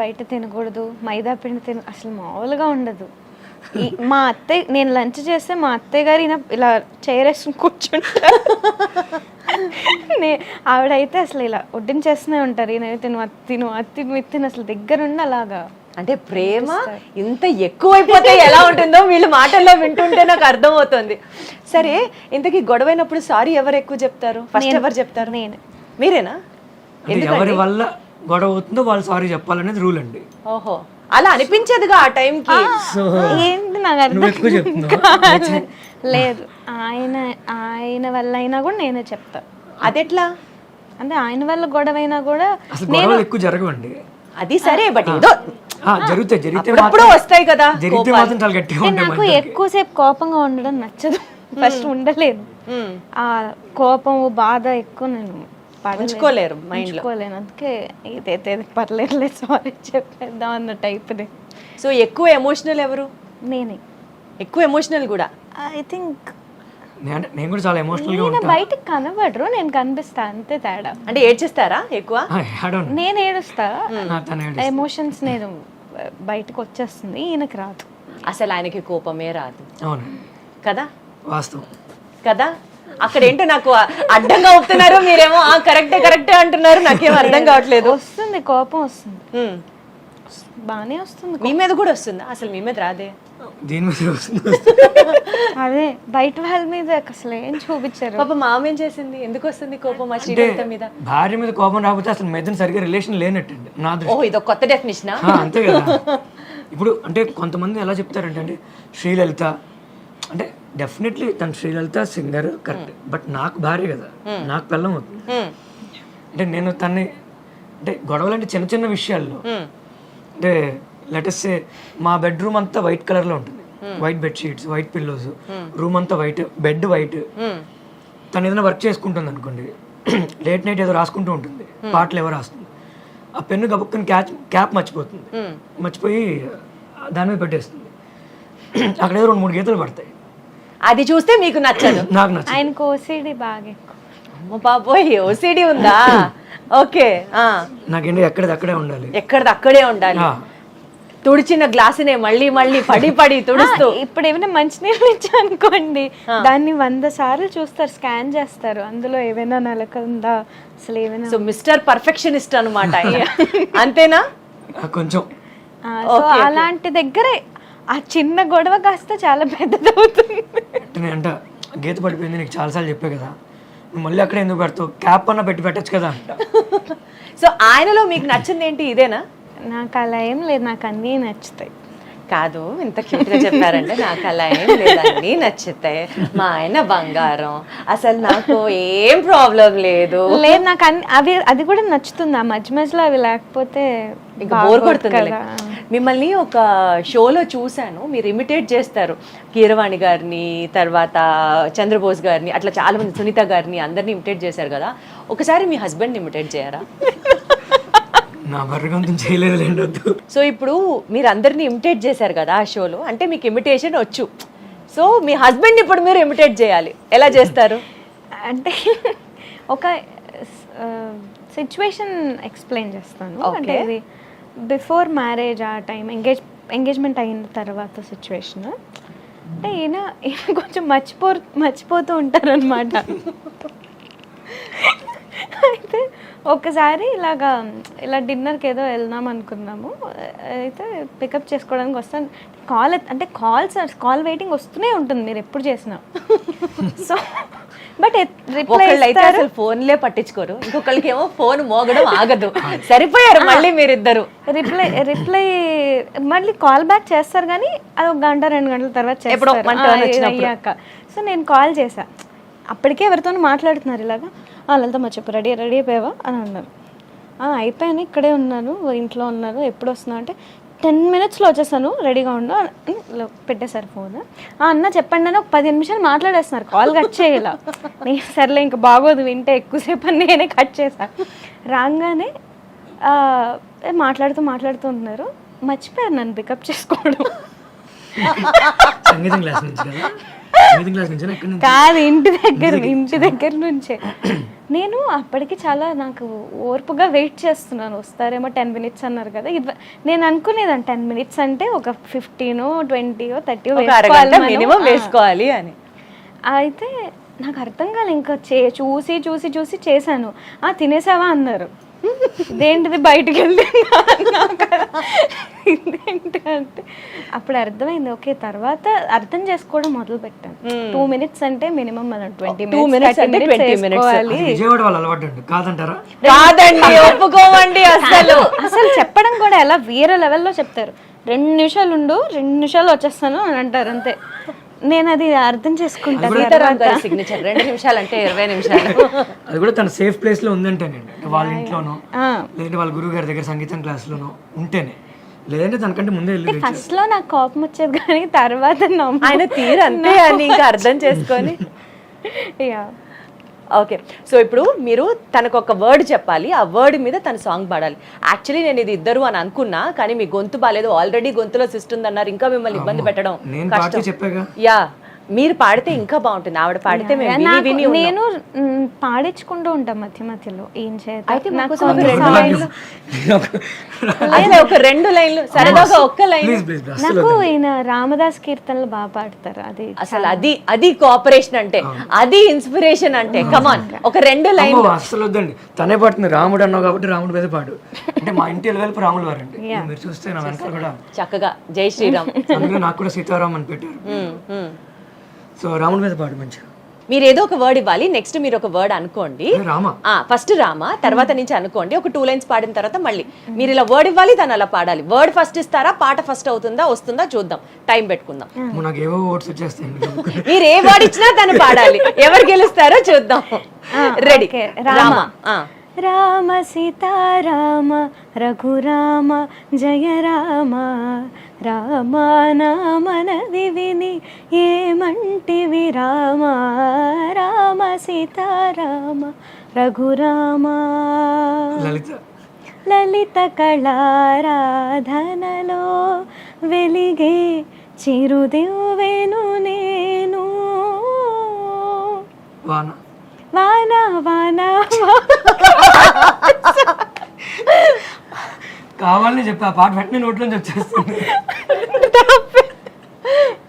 బయట తినకూడదు, మైదా పిండి తిన అసలు మామూలుగా ఉండదు. మా అత్తయ్య, నేను లంచ్ చేస్తే మా అత్తయ్య గారు ఈయన ఇలా చేరేసుకుని కూర్చుంటారు. ఆవిడైతే అసలు ఇలా వడ్డించేస్తూనే ఉంటారు. ఈయన తిను అత్తిను అత్తిను ఎత్తిన అసలు దగ్గరుండి అలాగా. అంటే ప్రేమ ఇంత ఎక్కువైపోతే ఎలా ఉంటుందో వీళ్ళు మాటల్లో వింటుంటే నాకు అర్థమవుతుంది. సరే, ఇంతకీ గొడవైనప్పుడు సారీ ఎవరు ఎక్కువ చెప్తారు? ఫస్ట్ ఎవరు చెప్తారు? నేను. మీరేనా? అంటే ఎవరి వల్ల గొడవ అవుతుందో వాళ్ళు సారీ చెప్పాలనేది రూల్ అండి. ఓహో, అలా అనిపించేదిగా ఆ టైంకి. ఏంటి నాకు అర్థం నువ్వు ఎక్కువ చెప్తున్నావు. కాదు. లేదు, ఆయన వల్ల అయినా కూడా నేనే చెప్తా. అదెట్లా? అంటే ఆయన వల్ల గొడవ అయినా కూడా అసలు గొడవలు ఎక్కువ జరగవండి. అది సరే, బట్ ఏదో జరిగితే అప్పుడప్పుడు వస్తాయి కదా జరిగితే మాత్రం చాలా గట్టిగా అంటే ఉంటాయి. నాకు ఎక్కువసేపు కోపంగా ఉండడం నచ్చదు. ఫస్ట్ ఉండలేను. ఆ కోపం బాధ ఎక్కువ నేను ఉంచుకోలేరు మైండ్ లో. ఉంచుకోలేను. అందుకే ఇదైతే పర్లేదు సారీ చెప్పేద్దాం అన్న టైప్ది. సో ఎక్కువ ఎమోషనల్ ఎవరు? నేనే ఎక్కువ ఎమోషనల్ కూడా. ఐ థింక్ నేను కూడా చాలా ఎమోషనల్ గా నేను ఉంటాను. బయటకు కనబడరు, నేను కనిపిస్తా, అంతే తేడా. అంటే ఏడ్చేస్తారా ఎక్కువ? నేను ఏడుస్తా, తన ఎమోషన్స్ నేను బయటకు వచ్చేస్తుంది, ఈయనకి రాదు. అసలు ఆయనకి కోపమే రాదు అవును కదా? వాస్తవం కదా? అక్కడ ఏంటో నాకు అడ్డంగా ఒప్పుతున్నారు, మీరేమో కరెక్టే అంటున్నారు. నాకేం అర్థం కావట్లేదు. వస్తుంది కోపం, వస్తుంది, ఉమ్. బానే వస్తుంది. మీ మీద కూడా వస్తుందా? అసలు మీ మీద రాదే. దీని మీద వస్తుంది. అదే బయట వాళ్ళ మీద అసలు ఏం చూపించారు. పాప మామ ఏం చేసింది? ఎందుకు వస్తుంది కోపం ఆ అంటే శ్రీలలిత మీద? భార్య మీద కోపం రాకపోతే అసలు మీద సరిగ్గా రిలేషన్ లేనట్టండి నా ఓ, దృష్టి. ఇదొక కొత్త డెఫినేషనా? అంతే కదా. ఇప్పుడు అంటే కొంతమంది ఎలా చెప్తారంటే అండి శ్రీలలిత అంటే డెఫినెట్లీ తను శ్రీలలిత సింగర్ కరెక్ట్, బట్ నాకు భార్య కదా, నాకు పిల్లం అవుతుంది. అంటే నేను తన్ని అంటే గొడవలు అంటే చిన్న చిన్న విషయాల్లో అంటే లెటెస్ట్ మా బెడ్రూమ్ అంతా వైట్ కలర్లో ఉంటుంది, white bedsheets, white pillows, room అంతా వైట్, బెడ్ వైట్. తను ఏదైనా వర్క్ చేసుకుంటుంది అనుకోండి, లేట్ నైట్ ఏదో రాసుకుంటూ ఉంటుంది, పాటలు ఎవరు రాస్తుంది, ఆ పెన్ను గబుక్కుని క్యాప్ మర్చిపోతుంది, మర్చిపోయి దాని మీద పెట్టేస్తుంది. అక్కడ ఏదో 2-3 గీతలు పడతాయి. అది చూస్తే మీకు నచ్చదు? నాకు నచ్చదు. ఆయనకు ఓసిడి బాగా ఎక్కువ. అమ్మ బాబోయ్, ఓసిడి ఉందా? ఓకే. నాకేంటి ఎక్కడిది అక్కడే ఉండాలి, ఎక్కడిది అక్కడే ఉండాలి. తుడిచిన గ్లాసునే మళ్ళీ మళ్ళీ పడి తుడుస్తూ. ఇప్పుడు ఏమైనా మంచినీళ్ళు ఇచ్చా అనుకోండి, దాన్ని 100 సార్లు చూస్తారు, స్కాన్ చేస్తారు, అందులో ఏమైనా నలక ఉందా అసలు ఏమైనా. సో మిస్టర్ పర్ఫెక్షనిస్ట్ అనమాట. అంతేనా? కొంచెం. సో అలాంటి దగ్గరే ఆ చిన్న గొడవ కాస్త చాలా పెద్దదవుతుంది. అంటే గీత పడిపోయింది నీకు చాలాసార్లు చెప్పే కదా, నువ్వు మళ్ళీ అక్కడ ఎందుకు పెడతావు, క్యాప్ అన్న పెట్టచ్చు కదా అంట. సో ఆయనలో మీకు నచ్చింది ఏంటి? ఇదేనా? నాకు అలా ఏం లేదు, నాకు అన్నీ నచ్చుతాయి. కాదు, ఇంత క్యూట్గా చెప్పారంటే నాకు అలా ఏం లేదండి, నచ్చుతాయి. మా ఆయన బంగారం, అసలు నాకు ఏం ప్రాబ్లం లేదు. లేదు, నాకు అది కూడా నచ్చుతుంది. ఆ మధ్య మధ్యలో అవి లేకపోతే ఇంకా బోర్ కొడుతుంది. మిమ్మల్ని ఒక షోలో చూశాను, మీరు ఇమిటేట్ చేస్తారు కీరవాణి గారిని, తర్వాత చంద్రబోస్ గారిని, అట్లా చాలా మంది, సునీత గారిని, అందరినీ ఇమిటేట్ చేశారు కదా. ఒకసారి మీ హస్బెండ్ ఇమిటేట్ చేయరా? నా బర్రగంతం చేయలేదు. సో ఇప్పుడు మీరు అందరినీ ఇమిటేట్ చేశారు కదా ఆ షోలో, అంటే మీకు ఇమిటేషన్ వచ్చు. సో మీ హస్బెండ్ ఇప్పుడు మీరు ఇమిటేట్ చేయాలి, ఎలా చేస్తారు? అంటే ఒక సిచ్యువేషన్ ఎక్స్ప్లెయిన్ చేస్తాను. అంటే ఇది బిఫోర్ మ్యారేజ్, ఆ టైం ఎంగేజ్మెంట్ అయిన తర్వాత సిచ్యువేషన్. అంటే ఈయన కొంచెం మర్చిపోతూ ఉంటారు అనమాట. అయితే ఒక్కసారి ఇలా డిన్నర్కి ఏదో వెళ్దాం అనుకున్నాము, అయితే పికప్ చేసుకోవడానికి వస్తాను. కాల్ వెయిటింగ్ వస్తూనే ఉంటుంది మీరు ఎప్పుడు చేసినా. సో బట్ ఒకళ్ళు అయితే అసలు ఫోన్లే పట్టించుకోరు, ఇంకొకళ్ళకి ఏమో ఫోన్ మోగడం ఆగదు. సరిపోయారు మళ్ళీ మీరిద్దరు. రిప్లై మళ్ళీ కాల్ బ్యాక్ చేస్తారు కానీ అది 1 గంట 2 గంటల తర్వాత చేస్తారు అయ్యాక. సో నేను కాల్ చేశా, అప్పటికే ఎవరితోనూ మాట్లాడుతున్నారు ఇలాగా. లలితమ్మ చెప్పు, రెడీ అయిపోయావా అని అన్నారు. అయిపోయాను, ఇక్కడే ఉన్నాను, ఇంట్లో ఉన్నాను, ఎప్పుడు వస్తున్నావు అంటే 10 minutesలో వచ్చేసాను, రెడీగా ఉండు అని పెట్టేశారు ఫోన్. అన్న చెప్పండి అని ఒక 10 నిమిషాలు మాట్లాడేస్తున్నారు, కాల్ కట్ చేయాల. నేను సర్లే ఇంకా బాగోదు వింటే ఎక్కువసేపు అని నేనే కట్ చేశాను. రాగానే మాట్లాడుతూ ఉన్నారు, మర్చిపోయారు నన్ను పికప్ చేసుకోవడం. సంగీతం క్లాస్ నుంచి కదా? సంగీతం క్లాస్ నుంచి ఎక్కడి నుంచి? కాదు, ఇంటి దగ్గర నుంచే. నేను అప్పటికి చాలా నాకు ఓర్పుగా వెయిట్ చేస్తున్నాను, వస్తారేమో 10 minutes అన్నారు కదా. నేను అనుకునేదాన్ని 10 minutes అంటే ఒక 15, 20, 30 వేసుకోవాలి అని. అయితే నాకు అర్థం కాలే, ఇంకా చూసి చేశాను. తినేసావా అన్నారు. ఇదేంటిది బయటికి వెళ్ళి ఇదేంటి అంటే అప్పుడు అర్థమైంది. ఓకే, తర్వాత అర్థం చేసుకోవడం మొదలు పెట్టాను. 2 minutes అంటే మినిమం మనం 20 minutes విజయవాడ వాళ్ళు అలవాటు అండి, కాదంటారా? కాదండి, ఒప్పుకోమండి. అసలు చెప్పడం కూడా ఎలా వేరే లెవెల్లో చెప్తారు. 2 నిమిషాలు ఉండు, 2 నిమిషాలు వచ్చేస్తాను అని అంటారు అంతే. నేను అది అర్థం చేసుకుంటాను. సిగ్నేచర్ 2 నిమిషాలు అంటే 20 నిమిషాలు. అది కూడా తన సేఫ్ ప్లేస్ లో ఉందంటేనండి, వాళ్ళ ఇంట్లోనో లేదంటే వాళ్ళ గురువు గారి దగ్గర సంగీతం క్లాస్లోనో ఉంటేనే, లేదంటే తనకంటే ముందే వెళ్ళి. ఫస్ట్ లో నాకు కోపం వచ్చేది కానీ తర్వాత ఆయన తీరు అంతే అని ఇంకా అర్థం చేసుకొని. ఓకే, సో ఇప్పుడు మీరు తనకు ఒక వర్డ్ చెప్పాలి, ఆ వర్డ్ మీద తన సాంగ్ పాడాలి. యాక్చువల్లీ నేను ఇది ఇద్దరు అని అనుకున్నా, కానీ మీ గొంతు బాగాలేదు, ఆల్రెడీ గొంతులో సిస్ట్ ఉందన్నారు, ఇంకా మిమ్మల్ని ఇబ్బంది పెట్టడం కష్టం. యా, మీరు పాడితే ఇంకా బాగుంటుంది, ఆవిడ పాడితే నేను పాడించుకుంటూ ఉంటాం మధ్య మధ్యలో. ఏం చేయాలి, ఒక 2 లైన్లు సరదాగా, ఒక్క లైన్. నాకు ఈయన రామదాస్ కీర్తనలు బాగా పాడతారు. అది అసలు అది కోఆపరేషన్ అంటే, అది ఇన్స్పిరేషన్ అంటే. కమాన్, ఒక 2 లైన్లు. అసలు వద్దండి, తనే పాడుతుంది. రాముడు అన్నావు కాబట్టి రాముడు మీద పాడు అంటే మా ఇంటి వెళ్ళి రాములు వారండి. మీరు చూస్తే నా వెనకాల కూడా చక్కగా జై శ్రీరామ్, అందులో నాకు కూడా సీతారాం అని పెట్టారు. సో రాముడి మీద పాడు మంచిగా. మీరు ఏదో ఒక వర్డ్ ఇవ్వాలి, నెక్స్ట్ మీరు ఒక వర్డ్ అనుకోండి. ఫస్ట్ రామ, తర్వాత నుంచి అనుకోండి. ఒక 2 lines పాడిన తర్వాత మళ్ళీ మీరు ఇలా వర్డ్ ఇవ్వాలి, తను అలా పాడాలి. వర్డ్ ఫస్ట్ ఇస్తారా, పాట ఫస్ట్ అవుతుందా, వస్తుందా చూద్దాం, టైం పెట్టుకుందాం. మీరు ఏ వర్డ్ ఇచ్చినా తను పాడాలి, ఎవరు గెలుస్తారో చూద్దాం. రెడీ? రామ. రామ సీతారామ రఘురామ జయ రామ, రామ నామనది విని ఏమంటివి రామ, రామ సీతారామ రఘురామ. లలిత కళారాధనలో వెలిగే చిరుదివ్వెను నేను. వాన వాన కావాలని చెప్పి ఆ పాట వెంటనే నోట్లోంచి వచ్చేస్తుంది.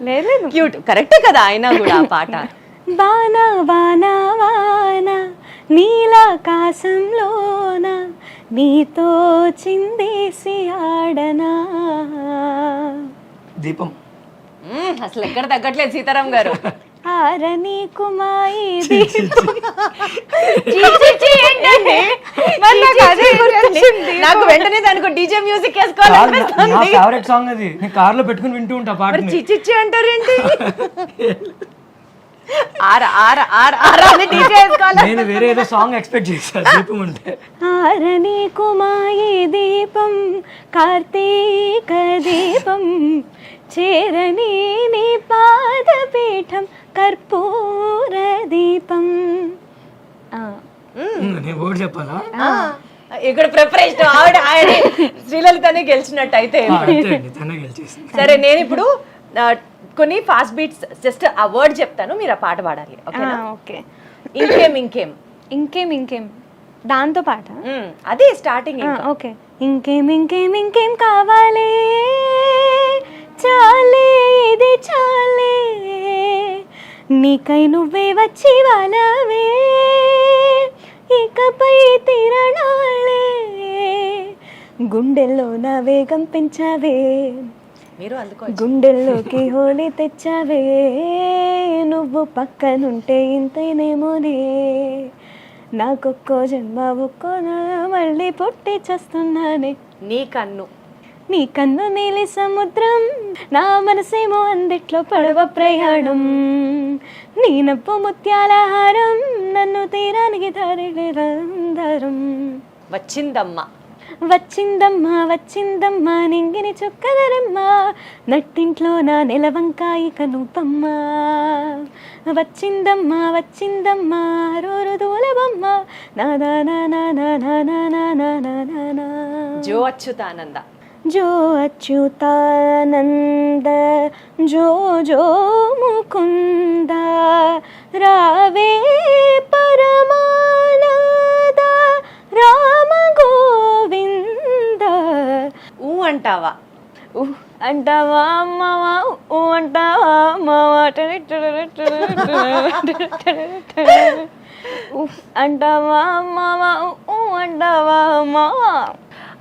లేదు, క్యూట్, కరెక్టే కదా అయినా కూడా ఆ పాట. వాన వాన వాన నీలాకాశంలోన నీతో చిందేసి ఆడనా. దీపం. అసలు ఎక్కడ తగ్గట్లేదు సీతారాం గారు. ఆరని కుమాయి నాకు వెంటనే దానికి డీజే మ్యూజిక్ వేసుకోవాలి. ఫేవరెట్ సాంగ్ అది, నేను కార్ లో పెట్టుకుని వింటూ ఉంటా పాట. చిచ్చి అంటారేంటి? నేను వేరే ఏదో సాంగ్ ఎక్స్పెక్ట్ చేశాను దీపం అంటే. ఆరని కుమాయి దీపం కార్తీక దీపం చేరని నీ పాదపీఠం కర్పూర దీపం. నేను వర్డ్ చెప్పాలా? ఇక్కడ ప్రిపరేషన్ ఆవిడ శ్రీలలితనే గెలిచినట్టు అయితే. సరే, నేను ఇప్పుడు కొన్ని ఫాస్ట్ బీట్స్ జస్ట్ ఆ వర్డ్ చెప్తాను, మీరు ఆ పాట పాడాలి. ఓకే. ఇంకేం దాంతో పాట అదే స్టార్టింగ్. ఓకే. ఇంకేం కావాలి, చాలే ఇది చాలే, నీకై నువ్వే వచ్చి వాలవే, ఇకపై తిరణాలే గుండెల్లో నా వేగం పెంచావే మీరు అందుకో గుండెల్లోకి హోలీ తెచ్చావే నువ్వు పక్కనుంటే ఇంతేనేమోనే నాకొక్కో జన్మ ఒక్కో మళ్ళీ పుట్టి చేస్తున్నానే నీ కన్ను నీలి సముద్రం నా మనసేమో అందిట్లో పడవ ప్రయాణం నీ నవ్వు ముత్యాల హారం నన్ను తీరానికి దారిం వచ్చిందమ్మా వచ్చిందమ్మా నింగిని చుక్కదరమ్మ నట్టింట్లో నా నెలవంకాయి కనుపమ్మ వచ్చిందమ్మా రోరు దూలబమ్మ నా జో అచ్యుతానంద जो अच्युतानंद जो जो मुकुंद रावे परमानंद राम गोविंद అంటావా అంటావా అమ్మవా అంటావా అమ్మవా అంటావా అమ్మవా అంటావా అమ్మవా.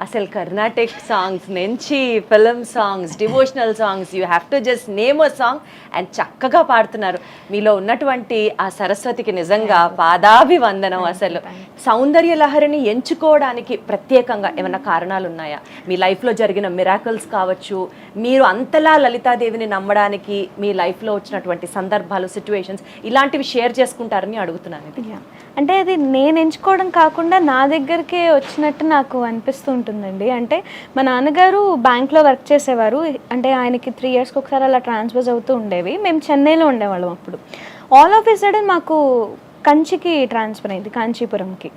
అసలు కర్ణాటిక్ సాంగ్స్ నుంచి film songs, devotional songs, you have to just name a song and చక్కగా పాడుతున్నారు. మీలో ఉన్నటువంటి ఆ సరస్వతికి నిజంగా పాదాభివందనం. అసలు సౌందర్య లహరిని ఎంచుకోవడానికి ప్రత్యేకంగా ఏమైనా కారణాలు ఉన్నాయా? మీ లైఫ్లో జరిగిన మిరాకిల్స్ కావచ్చు, మీరు అంతలా లలితాదేవిని నమ్మడానికి మీ లైఫ్లో వచ్చినటువంటి సందర్భాలు, సిచ్యువేషన్స్ ఇలాంటివి షేర్ చేసుకుంటారని అడుగుతున్నాను. అంటే అది నేను ఎంచుకోవడం కాకుండా నా దగ్గరికే వచ్చినట్టు నాకు అనిపిస్తుంటుందండి. అంటే మా నాన్నగారు బ్యాంక్లో వర్క్ చేసేవారు. అంటే ఆయనకి 3 yearsకి ఒకసారి అలా ట్రాన్స్ఫర్స్ అవుతూ ఉండేవి. మేము చెన్నైలో ఉండేవాళ్ళం అప్పుడు. ఆల్ ఆఫ్ ఎ సడన్ మాకు కంచికి ట్రాన్స్ఫర్ అయింది, కాంచీపురంకి.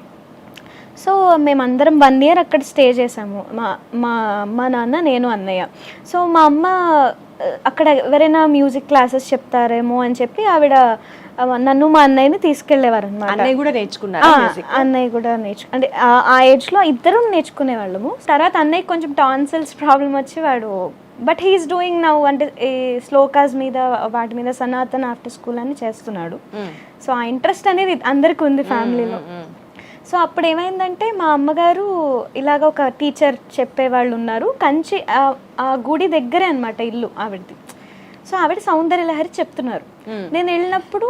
సో మేమందరం 1 year అక్కడ స్టే చేసాము, మా అమ్మ నాన్న నేను అన్నయ్య. సో మా అమ్మ అక్కడ ఎవరైనా మ్యూజిక్ క్లాసెస్ చెప్తారేమో అని చెప్పి ఆవిడ నన్ను మా అన్నయ్యని తీసుకెళ్లేవారు అనమాట. అన్నయ్య కూడా నేర్చుకున్నారు? అన్నయ్య కూడా అంటే ఆ ఏజ్లో ఇద్దరం నేర్చుకునేవాళ్ళము. తర్వాత అన్నయ్య కొంచెం టాన్సిల్స్ ప్రాబ్లం వచ్చి వాడు బట్ హీఈస్ డూయింగ్ నౌ అంటే ఈ శ్లోకాస్ మీద వాటి మీద సనాతన్ ఆఫ్టర్ స్కూల్ అని చేస్తున్నాడు. సో ఆ ఇంట్రెస్ట్ అనేది అందరికీ ఉంది ఫ్యామిలీలో. సో అప్పుడు ఏమైందంటే మా అమ్మగారు ఇలాగ ఒక టీచర్ చెప్పేవాళ్ళు ఉన్నారు కంచి, ఆ గుడి దగ్గరే అనమాట ఇల్లు ఆవిడది. సో ఆవిడ సౌందర్య లహరి చెప్తున్నారు. నేను వెళ్ళినప్పుడు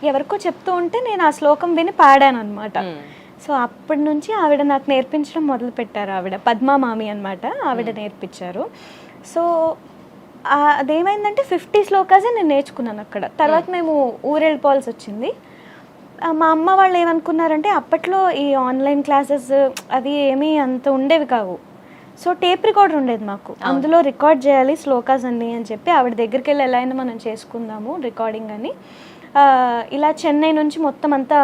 ఎవరికో చెప్తూ ఉంటే నేను ఆ శ్లోకం విని పాడాను అనమాట. సో అప్పటి నుంచి ఆవిడ నాకు నేర్పించడం మొదలు పెట్టారు. ఆవిడ పద్మా మామి అనమాట, ఆవిడ నేర్పించారు. సో అదేమైందంటే 50 శ్లోకాసే నేను నేర్చుకున్నాను అక్కడ. తర్వాత మేము ఊరెళ్ళిపోవాల్సి వచ్చింది. మా అమ్మ వాళ్ళు ఏమనుకున్నారంటే అప్పట్లో ఈ ఆన్లైన్ క్లాసెస్ అవి ఏమీ అంత ఉండేవి కావు. సో టేప్ రికార్డర్ ఉండేది మాకు, అందులో రికార్డ్ చేయాలి శ్లోకాస్ అన్ని అని చెప్పి ఆవిడ దగ్గరికి వెళ్ళి ఎలా అయినా మనం చేసుకుందాము రికార్డింగ్ అని. ఇలా చెన్నై నుంచి మొత్తం అంతా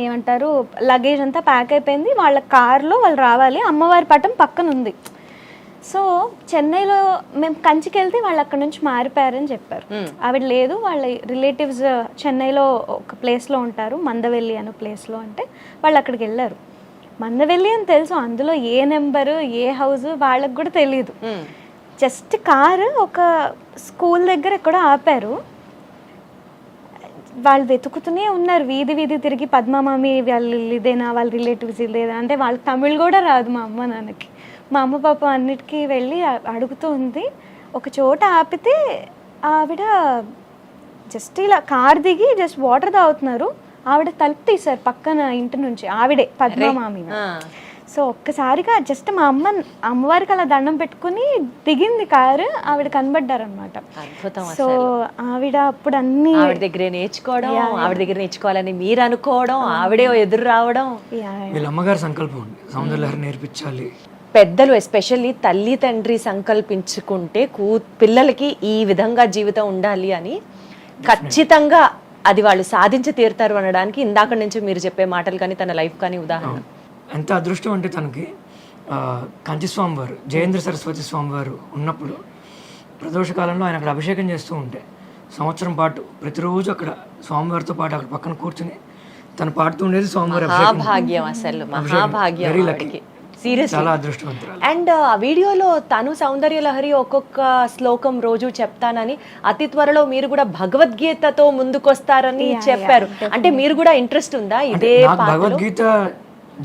ఏమంటారు లగేజ్ అంతా ప్యాక్ అయిపోయింది. వాళ్ళ కార్లో వాళ్ళు రావాలి, అమ్మవారి పటం పక్కన ఉంది. సో చెన్నైలో మేము కంచికి వెళ్తే వాళ్ళు అక్కడ నుంచి మారిపోయారని చెప్పారు. ఆవిడ లేదు, వాళ్ళ రిలేటివ్స్ చెన్నైలో ఒక ప్లేస్లో ఉంటారు, మందవెల్లి అనే ప్లేస్లో. అంటే వాళ్ళు అక్కడికి వెళ్ళారు. మందవెల్లి అని తెలుసు, అందులో ఏ నెంబరు ఏ హౌస్ వాళ్ళకి కూడా తెలియదు. జస్ట్ కారు ఒక స్కూల్ దగ్గర ఎక్కడో ఆపారు. వాళ్ళు వెతుకుతూనే ఉన్నారు, వీధి వీధి తిరిగి పద్మమామి వాళ్ళు ఇదేనా, వాళ్ళ రిలేటివ్స్ ఇదేనా అంటే వాళ్ళకి తమిళ్ కూడా రాదు మా అమ్మ నాన్నకి. మా అమ్మ పాప అన్నిటికీ వెళ్ళి అడుగుతూ ఉంది. ఒక చోట ఆపితే ఆవిడ జస్ట్ ఇలా కార్ దిగి జస్ట్ వాటర్ తాగుతున్నారు. ఆవిడ తలుపు తీశారు పక్కన ఇంటి నుంచి, ఆవిడే పద్మమామి. సో ఒక్కసారిగా జస్ట్ మా అమ్మవారికి అలా దండం పెట్టుకుని దిగింది కారు, ఆవిడ కనబడ్డారనమాట. సో ఆవిడ అప్పుడు అన్ని ఆవిడ దగ్గర నేర్చుకోవడం, ఆవిడ దగ్గర నేర్చుకోవాలని మీరు అనుకోవడం, ఆవిడే ఎదురు రావడం. వీళ్ళ అమ్మగారు సంకల్పం ఉంది సౌందర్య లహరి నేర్పించాలి. పెద్దలు ఎస్పెషల్లీ తల్లి తండ్రి సంకల్పించుకుంటే పిల్లలకి ఈ విధంగా జీవితం ఉండాలి అని ఖచ్చితంగా అది వాళ్ళు సాధించి తీరుతారు అనడానికి ఇందాక నుంచి మీరు చెప్పే మాటలు కానీ తన లైఫ్ కానీ ఉదాహరణ. ఎంత అదృష్టం అంటే తనకి కంచి స్వామివారు జయేంద్ర సరస్వతి స్వామివారు ఉన్నప్పుడు ప్రదోష కాలంలో ఆయన అక్కడ అభిషేకం చేస్తూ ఉంటే సంవత్సరం పాటు ప్రతిరోజు అక్కడ స్వామివారితో పాటు అక్కడ పక్కన కూర్చుని తను పాడుతూ ఉండేది స్వామివారి మహాభాగ్యం. అసలు మహాభాగ్యం. Very lucky. సీరియస్లీ చాలా అదృష్టవంతురాలు. అండ్ ఆ వీడియోలో తను సౌందర్య లహరి ఒక్కొక్క శ్లోకం రోజు చెప్తానని, అతి త్వరలో మీరు కూడా భగవద్గీతతో ముందుకొస్తారని చెప్పారు. అంటే మీరు కూడా ఇంట్రెస్ట్ ఉందా అంటే ఇదే నాకు పాటలో? భగవద్గీత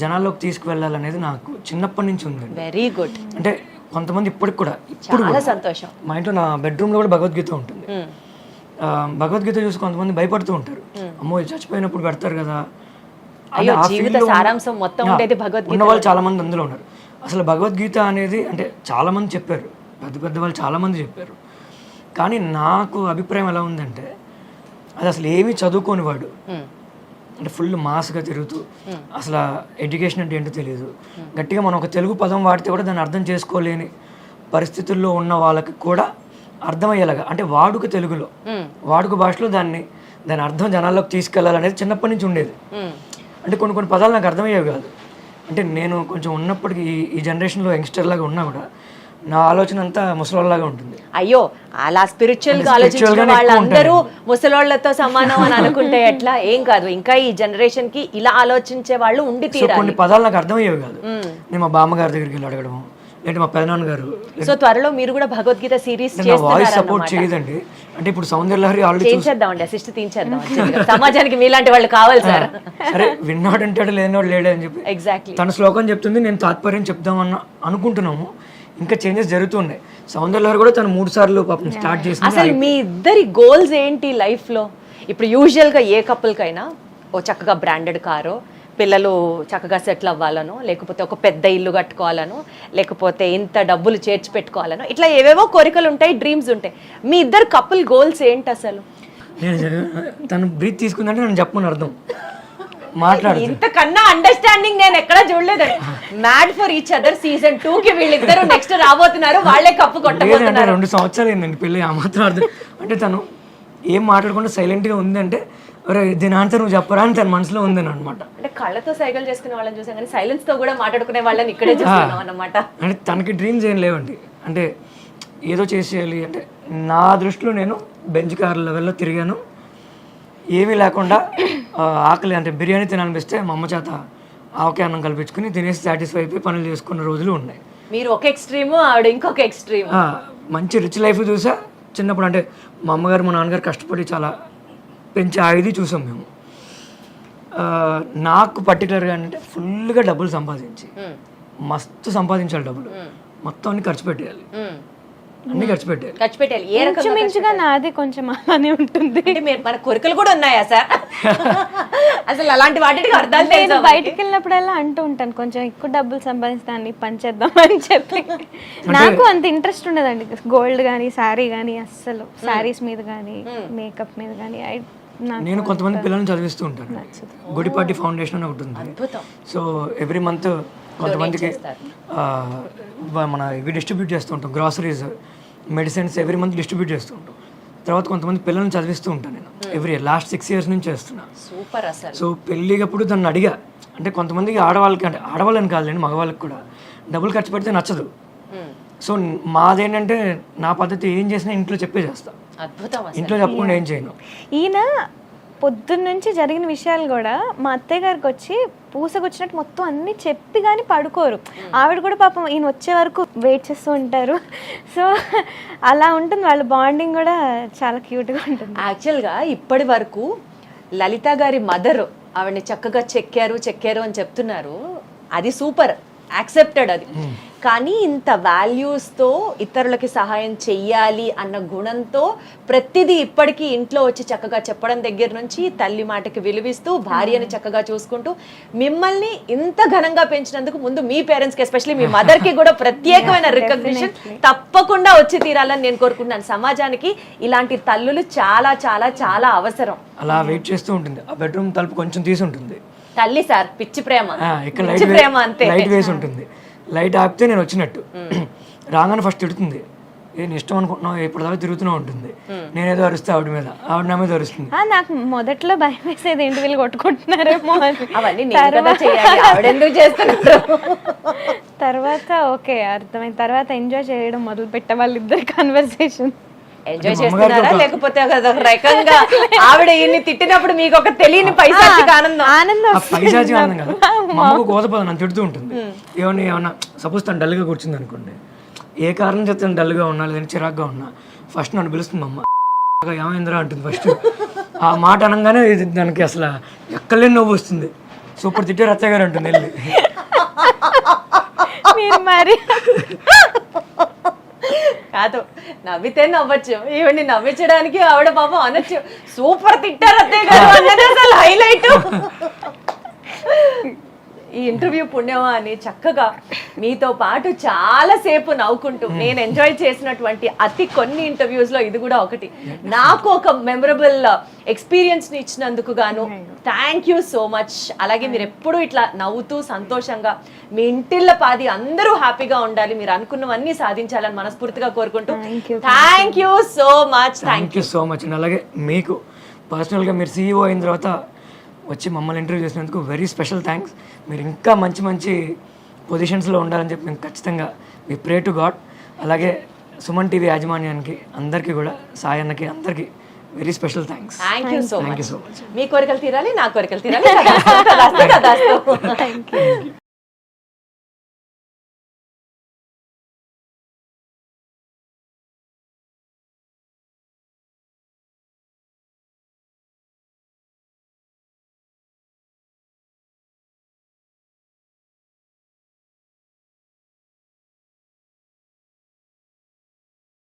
జనాల్లోకి తీసుకువెళ్ళాలనేది నాకు చిన్నప్పటి నుంచి ఉందండి. వెరీ గుడ్, అంటే కొంతమంది ఇప్పటికి కూడా ఇప్పుడు చాలా కూడా సంతోషం. మా ఇంట్లో నా బెడ్రూమ్లో కూడా భగవద్గీత ఉంటుంది. భగవద్గీత చూసి కొంతమంది భయపడుతూ ఉంటారు, అమ్మో ఇది చచ్చిపోయినప్పుడు పెడతారు కదా. అయ్యో, ఆ జీవిత field లో సారాంశం మొత్తం ఉండేది భగవద్గీత. ఉన్న వాళ్ళు చాలా మంది అందులో ఉన్నారు. అసలు భగవద్గీత అనేది అంటే చాలా మంది చెప్పారు, పెద్ద పెద్ద వాళ్ళు చాలా మంది చెప్పారు. కానీ నాకు అభిప్రాయం ఎలా ఉందంటే, అది అసలు ఏమీ చదువుకోని వాడు, అంటే ఫుల్ మాస్గా తిరుగుతూ అసలు ఎడ్యుకేషన్ అంటే ఏంటో తెలియదు, గట్టిగా మనం ఒక తెలుగు పదం వాడితే కూడా దాన్ని అర్థం చేసుకోలేని పరిస్థితుల్లో ఉన్న వాళ్ళకి కూడా అర్థమయ్యేలాగా, అంటే వాడుక తెలుగులో వాడుక భాషలో దాని అర్థం జనాల్లోకి తీసుకెళ్లాలనేది చిన్నప్పటి నుంచి ఉండేది. అంటే కొన్ని కొన్ని పదాలు నాకు అర్థమయ్యేవి కాదు. అంటే నేను కొంచెం ఉన్నప్పటికీ ఈ జనరేషన్లో యంగ్స్టర్ లాగా ఉన్నా కూడా నా ఆలోచన అంతా ముసలోళ్ళలాగా ఉంటుంది. అయ్యో, అలా స్పిరిచువల్ గా ఆలోచించిన వాళ్ళందరూ ముసలోళ్లతో సమానం అని అనుకుంటే ఎట్లా? ఏం కాదు, ఇంకా ఈ జనరేషన్ కి ఇలా ఆలోచించే వాళ్ళు ఉండి సో తీరాలి. కొన్ని పదాలు నాకు అర్థమయ్యేవి కాదు. నేను మా బామ్మగారి దగ్గరికి వెళ్ళి అడగడము, లేదంటే మా పెదనాన్నగారు. సో త్వరలో మీరు కూడా భగవద్గీత సిరీస్ నా వాయిస్ సపోర్ట్ చేయదండి. అంటే ఇప్పుడు సౌందర్య లహరి ఆల్రెడీ చేద్దామండి, అసిస్ట్ తీయించేద్దాం. సమాజానికి మీలాంటి వాళ్ళు కావాలి సార్. సరే విన్నాడు అంటాడు, లేనివాడు లేడే అని చెప్పి ఎగ్జాక్ట్లీ తన శ్లోకం చెప్తుంది, నేను తాత్పర్యం చెప్దామన్న అనుకుంటున్నాము. ఇంకా చేంజెస్ జరుగుతున్నాయి. సౌందర్య లహరి కూడా తను 3 సార్లు పాపం స్టార్ట్ చేసింది. అసలు మీ ఇద్దరి గోల్స్ ఏంటి లైఫ్ లో? ఇప్పుడు యూజువల్ గా ఏ కపుల్ కైనా ఓ చక్కగా బ్రాండెడ్ కారో, పిల్లలు చక్కగా సెటిల్ అవ్వాలనో, లేకపోతే ఒక పెద్ద ఇల్లు కట్టుకోవాలనో, లేకపోతే ఇంత డబ్బులు చేర్చి పెట్టుకోవాలనో, ఇట్లా ఏవేవో కోరికలు ఉంటాయి, డ్రీమ్స్ ఉంటాయి. మీ ఇద్దరు కపుల్ గోల్స్ ఏంటి అసలు? నేను తను బ్రీత్ తీసుకుందంటే నేను చెప్పమని అర్థం, మాట్లాడు. ఇంతకన్నా అండర్స్టాండింగ్ నేను ఎక్కడా చూడలేదు. Mad for each other season 2 కి వీళ్ళిద్దరు నెక్స్ట్ రాబోతున్నారు, వాళ్ళే కప్పు లేదంటే కొట్టబోతున్నారు. 2 సంవత్సరాలు ఏంటండి పెళ్ళి, ఆ మాత్రం అర్థం. అంటే తను ఏం మాట్లాడకుండా సైలెంట్గా ఉందంటే, అరే దీని ఆన్సర్ నువ్వు చెప్పరా అని తన మనసులో ఉందని అనమాట. అంటే కళ్ళతో సైకిల్ చేసుకునే వాళ్ళని చూసాం, కానీ సైలెన్స్ తో కూడా మాట్లాడుకునే వాళ్ళని ఇక్కడే చూస్తున్నాం అన్నమాట. అంటే తనకి డ్రీమ్స్ ఏం లేవండి. అంటే ఏదో చేసేయాలి అంటే, నా దృష్టిలో నేను బెంచ్ కార్ లెవెల్లో తిరిగాను, ఏమీ లేకుండా ఆకలి అంటే బిర్యానీ తినాలనిపిస్తే మా అమ్మ చేత ఆవకాయ అన్నం కల్పించుకుని తినేసి సాటిస్ఫై అయిపోయి పనులు చేసుకున్న రోజులు ఉన్నాయి. మీరు ఒక ఎక్స్ట్రీమ్, ఆవిడ ఇంకొక ఎక్స్ట్రీమ్. మంచి రిచ్ లైఫ్ చూసా చిన్నప్పుడు. అంటే మా అమ్మగారు మా నాన్నగారు కష్టపడి చాలా పెంచి ఇది చూసాం మేము. నాకు పర్టికులర్గా అంటే ఫుల్గా డబ్బులు సంపాదించి, మస్తు సంపాదించాలి డబ్బులు, మొత్తం అన్ని ఖర్చు పెట్టేయాలి, అన్ని ఖర్చు పెట్టేయాలి. ఖర్చు పెట్టాలి. ఏ రకంగా మించుగా నాది కొంచెం అలానే ఉంటుంది. అంటే మీరు మన కోరికలు కూడా ఉన్నాయా సార్? అసలు అలాంటి వాటికి అర్థాలు నేను తెలుసా? బయటకు వెళ్ళినప్పుడల్లా అంటూ ఉంటాను, కొంచెం ఎక్కువ డబ్బులు సంపాదిస్తాను పనిచేద్దాం అని చెప్పి. నాకు అంత ఇంట్రెస్ట్ ఉండదండి గోల్డ్ కానీ శారీ కానీ, అస్సలు శారీస్ మీద కానీ మేకప్ మీద కానీ. నేను కొంతమంది పిల్లల్ని చదివిస్తూ ఉంటాను. గుడిపాటి ఫౌండేషన్ అని ఒకటి ఉంది. సో ఎవ్రీ మంత్ కొంతమందికి మన ఇవి డిస్ట్రిబ్యూట్ చేస్తూ ఉంటాం, groceries, medicines every month distribute చేస్తూ ఉంటాం. తర్వాత కొంతమంది పిల్లల్ని చదివిస్తూ ఉంటాను నేను ఎవ్రీ ఇయర్. లాస్ట్ 6 years నుంచి చేస్తున్నా. సూపర్ అసలు. సో పెళ్ళికప్పుడు దాన్ని అడిగా, అంటే కొంతమందికి ఆడవాళ్ళకి, అంటే ఆడవాళ్ళని కాదులేండి మగవాళ్ళకి కూడా డబ్బులు ఖర్చు పెడితే నచ్చదు. సో మాదేంటంటే నా పద్ధతి ఏం చేసినా ఇంట్లో చెప్పే చేస్తా, అద్భుతం. ఇంట్లో చెప్పకుండా ఏం చేయను. ఈయన పొద్దున్న నుంచి జరిగిన విషయాలు కూడా మా అత్తయ్య గారికి వచ్చి పూసకొచ్చినట్టు మొత్తం అన్ని చెప్పి కానీ పడుకోరు. ఆవిడ కూడా పాపం ఈయన వచ్చే వరకు వెయిట్ చేస్తూ ఉంటారు. సో అలా ఉంటుంది వాళ్ళ బాండింగ్ కూడా, చాలా క్యూట్గా ఉంటుంది. యాక్చువల్గా ఇప్పటి వరకు లలిత గారి మదర్ ఆవిడని చక్కగా చెక్కారు అని చెప్తున్నారు. అది సూపర్, యాక్సెప్టెడ్ అది. కానీ ఇంత వాల్యూస్తో ఇతరులకి సహాయం చెయ్యాలి అన్న గుణంతో ప్రతిదీ ఇప్పటికీ ఇంట్లో వచ్చి చక్కగా చెప్పడం దగ్గర నుంచి, తల్లి మాటకి విలువిస్తూ, భార్యని చక్కగా చూసుకుంటూ, మిమ్మల్ని ఇంత ఘనంగా పెంచినందుకు ముందు మీ పేరెంట్స్కి, ఎస్పెషల్లీ మీ మదర్కి కూడా ప్రత్యేకమైన రికగ్నిషన్ తప్పకుండా వచ్చి తీరాలని నేను కోరుకుంటున్నాను. సమాజానికి ఇలాంటి తల్లులు చాలా చాలా చాలా అవసరం. అలా వెయిట్ చేస్తూ ఉంటుంది. ఆ బెడ్రూమ్ తలుపు కొంచెం తీసి ఉంటుంది, తల్లి సార్ పిచ్చి ప్రేమ, ఇక్కడ పిచ్చి ప్రేమ అంతే. లైట్ వేసి ఉంటుంది. లైట్ ఆపితే నేను వచ్చినట్టు. రాగానే ఫస్ట్ తిడుతుంది, నేను ఇష్టం అనుకుంటున్నావు ఇప్పటిదాకా తిరుగుతూనే ఉంటుంది. నేనేదో అరుస్తే ఆవిడ మీద, ఆవిడ నా మీద అరుస్తుంది. నాకు మొదట్లో భయం వేసేది, ఏంటి వీళ్ళు కొట్టుకుంటున్నారేమో అని. అవన్నీ నేను కదా చేయాలి, ఆవిడెందుకు చేస్తున్నారు? తర్వాత ఓకే అర్థమైంది. తర్వాత ఎంజాయ్ చేయడం మొదలు పెట్టే వాళ్ళిద్దరు కన్వర్సేషన్. ఎంజాయ్ మా అమ్మగారికి చేస్తున్నారా ఒక- లేకపోతే అదొక రకంగా ఆవిడ ఈయన్ని తిట్టినప్పుడు మీకు ఒక తెలియని పైశాచిక ఆనందం? ఆనందం ఆ పైశాచి ఆనందం కదా, మా అమ్మకు కోతపద నన్ను తిడుతూ ఉంటుంది. ఏమన్నా సపోజ్ తను డల్గా కూర్చుంది అనుకోండి, ఏ కారణం చేత తను డల్గా ఉన్నా లేదంటే చిరాగ్గా ఉన్నా ఫస్ట్ నన్ను పిలుస్తుంది మా అమ్మ, ఏమైందిరా అంటుంది ఫస్ట్. ఆ మాట అనగానే ఇది దానికి అసలు ఎక్కలేని నవ్వు వస్తుంది. సూపర్ తిట్టారు అత్తయ్య గారు అంటుంది వెళ్ళి. మీరు మరి కాదు, నవ్వితే నవ్వచ్చు, ఈవిడ్ని నవ్వించడానికి ఆవిడ పాపం అనొచ్చు, సూపర్ తిట్టారు అత్తయ్య గారు అన్నది అసలు హైలైట్. ఈ ఇంటర్వ్యూ పుణ్యమా అని చక్కగా మీతో పాటు చాలా సేపు నవ్వుకుంటూ నేను ఎంజాయ్ చేసినటువంటి అతి కొన్ని ఇంటర్వ్యూస్ లో ఇది కూడా ఒకటి. నాకు ఒక మెమరబుల్ ఎక్స్పీరియన్స్ ని ఇచ్చినందుకు గాను థ్యాంక్ యూ సో మచ్. అలాగే మీరు ఎప్పుడూ ఇట్లా నవ్వుతూ సంతోషంగా మీ ఇంటిళ్ళ పాది అందరూ హ్యాపీగా ఉండాలి, మీరు అనుకున్నవన్నీ సాధించాలని మనస్ఫూర్తిగా కోరుకుంటూ thank you so much. Thank you so much. And అలాగే మీకు పర్సనల్గా మీరు CEO అయిన తర్వాత వచ్చి మమ్మల్ని ఇంటర్వ్యూ చేసినందుకు వెరీ స్పెషల్ థ్యాంక్స్. మీరు ఇంకా మంచి మంచి పొజిషన్స్లో ఉండాలని చెప్పి మేము ఖచ్చితంగా వి ప్రే టు గాడ్. అలాగే సుమన్ టీవీ యాజమాన్యానికి అందరికీ కూడా, సాయి అన్నకి అందరికీ very special thanks. Thank you so thank much. You so much. మీ కోరికలు తీరాలి, నా కోరికలు తీరాలి. తదాస్తు, తదాస్తు. Thank you.